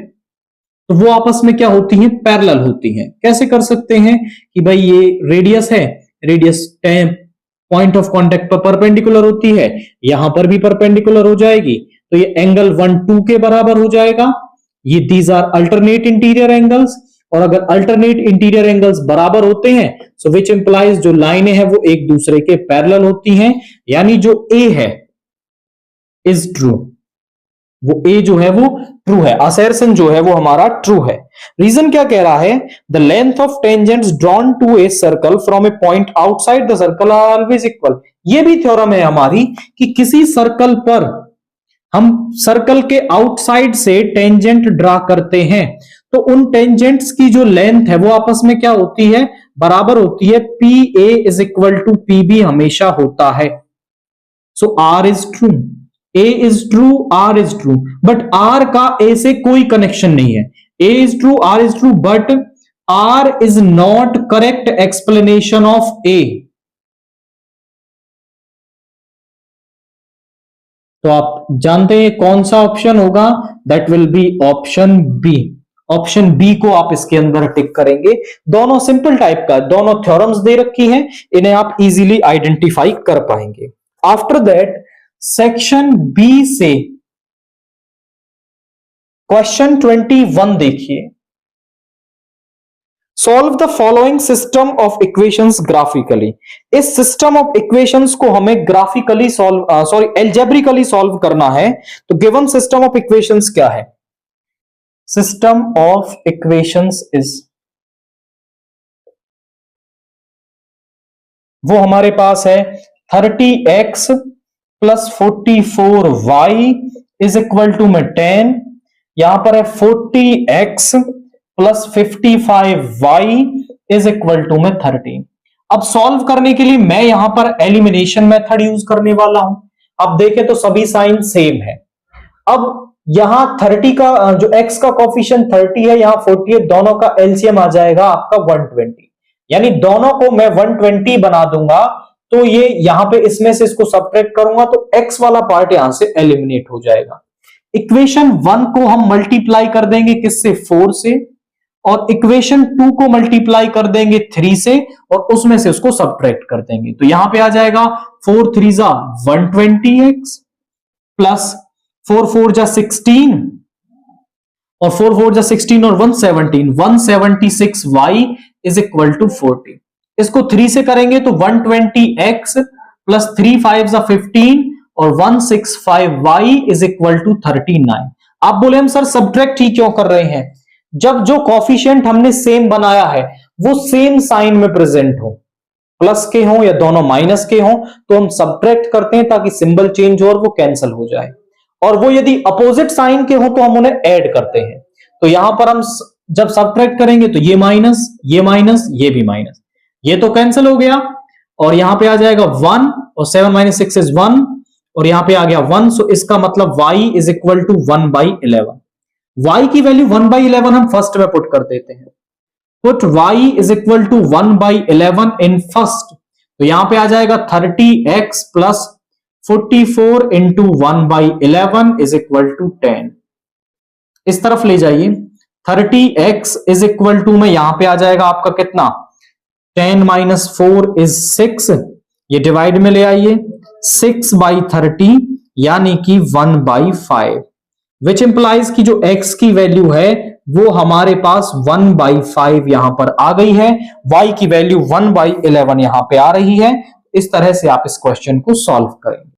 Speaker 2: तो वो आपस में क्या होती हैं, पैरेलल होती हैं। कैसे कर सकते हैं कि भाई ये रेडियस है, रेडियस पॉइंट ऑफ कांटेक्ट पर परपेंडिकुलर होती है, यहां पर भी परपेंडिकुलर हो जाएगी, तो ये एंगल 1 2 के बराबर हो जाएगा। ये these are alternate interior angles, और अगर अल्टरनेट इंटीरियर एंगल्स बराबर होते हैं सो विच इंप्लाइज जो लाइनें हैं वो एक दूसरे के पैरेलल होती हैं, यानी जो ए है इज ट्रू, वो ए जो है वो ट्रू है, असर्शन जो है वो हमारा ट्रू है। रीजन क्या कह रहा है, the length of tangents drawn to a circle from a point outside the circle are always equal. ये भी थ्योरम है हमारी कि किसी सर्कल पर हम सर्कल के आउटसाइड से टेंजेंट ड्रा करते हैं तो उन टेंजेंट्स की जो लेंथ है वो आपस में क्या होती है, बराबर होती है। P A is equal to P B हमेशा होता है। So R is true, A is true, R is true, but R का ए से कोई कनेक्शन नहीं है। A is true, R is true, but R is not correct explanation of A. तो आप जानते हैं कौन सा ऑप्शन होगा, that will be option B. Option B को आप इसके अंदर टिक करेंगे। दोनों सिंपल टाइप का, दोनों थ्योरम्स दे रखी हैं, इन्हें आप इजीली आइडेंटिफाई कर पाएंगे। आफ्टर दैट सेक्शन बी से क्वेश्चन 21 देखिए। Solve the following system of equations graphically. इस सिस्टम ऑफ इक्वेशंस को हमें ग्राफिकली एल्जेब्रिकली सॉल्व करना है। तो गिवन सिस्टम ऑफ इक्वेशंस क्या है, सिस्टम ऑफ इक्वेशंस इज, वो हमारे पास है 30x plus 44y is equal to में 10, यहां पर है 40x plus 55y is equal to में 13। अब सॉल्व करने के लिए मैं यहां पर एलिमिनेशन मेथड यूज करने वाला हूं। अब देखें तो सभी साइन सेम है। अब यहां 30 का जो x का कोफिशिएंट 30 है, यहां 40 है, दोनों का एलसीएम आ जाएगा आपका 120, यानी दोनों को मैं 120 बना दूंगा। तो ये यहां पे इसमें से इसको सब्ट्रैक्ट करूंगा तो x वाला पार्ट यहां से एलिमिनेट हो जाएगा। इक्वेशन 1 को हम मल्टीप्लाई कर देंगे किससे, 4 से, और इक्वेशन 2 को मल्टीप्लाई कर देंगे 3 से, और उसमें से उसको सब्ट्रैक्ट कर देंगे। तो यहां पे आ जाएगा 4 3 जा 120x प्लस 4 4 जा 16, और 4 4 जा 16 और 117, 176y इज इक्वल टू 40। इसको 3 से करेंगे तो 120x प्लस 3 5 जा 15 और 165y इज इक्वल टू 39। आप बोले हम सर सब्ट्रैक्ट ही क्यों कर रहे हैं, जब जो कॉफिशिएंट हमने सेम बनाया है वो सेम साइन में प्रेजेंट हो, प्लस के हो या दोनों माइनस के हो, तो हम सब्ट्रैक्ट करते हैं ताकि सिंबल चेंज हो और वो कैंसिल हो जाए। और वो यदि अपोजिट साइन के हो तो हम उन्हें ऐड करते हैं। तो यहां पर हम जब सब्ट्रैक्ट करेंगे तो ये माइनस, ये माइनस, ये भी माइनस, ये तो कैंसिल हो गया, और यहां पे आ जाएगा 1 और 7 माइनस 6 इज 1, और यहां पे आ गया 1। सो इसका मतलब y is equal to 1/11। y की वैल्यू 1/11 हम फर्स्ट में पुट कर देते हैं। Put y is equal to 1/11 in first, तो यहां पे आ जाएगा 30x plus 44 into 1/11 is equal to 10। इस तरफ ले जाइए, 30x इज इक्वल टू में यहां पे आ जाएगा आपका कितना, 10 माइनस 4 इज 6, ये डिवाइड में ले आइए, 6/30 यानी कि 1/5, विच इंप्लाइज की जो x की वैल्यू है वो हमारे पास 1/5 यहां पर आ गई है, y की वैल्यू 1/11 यहां पे आ रही है। इस तरह से आप इस क्वेश्चन को सॉल्व करेंगे।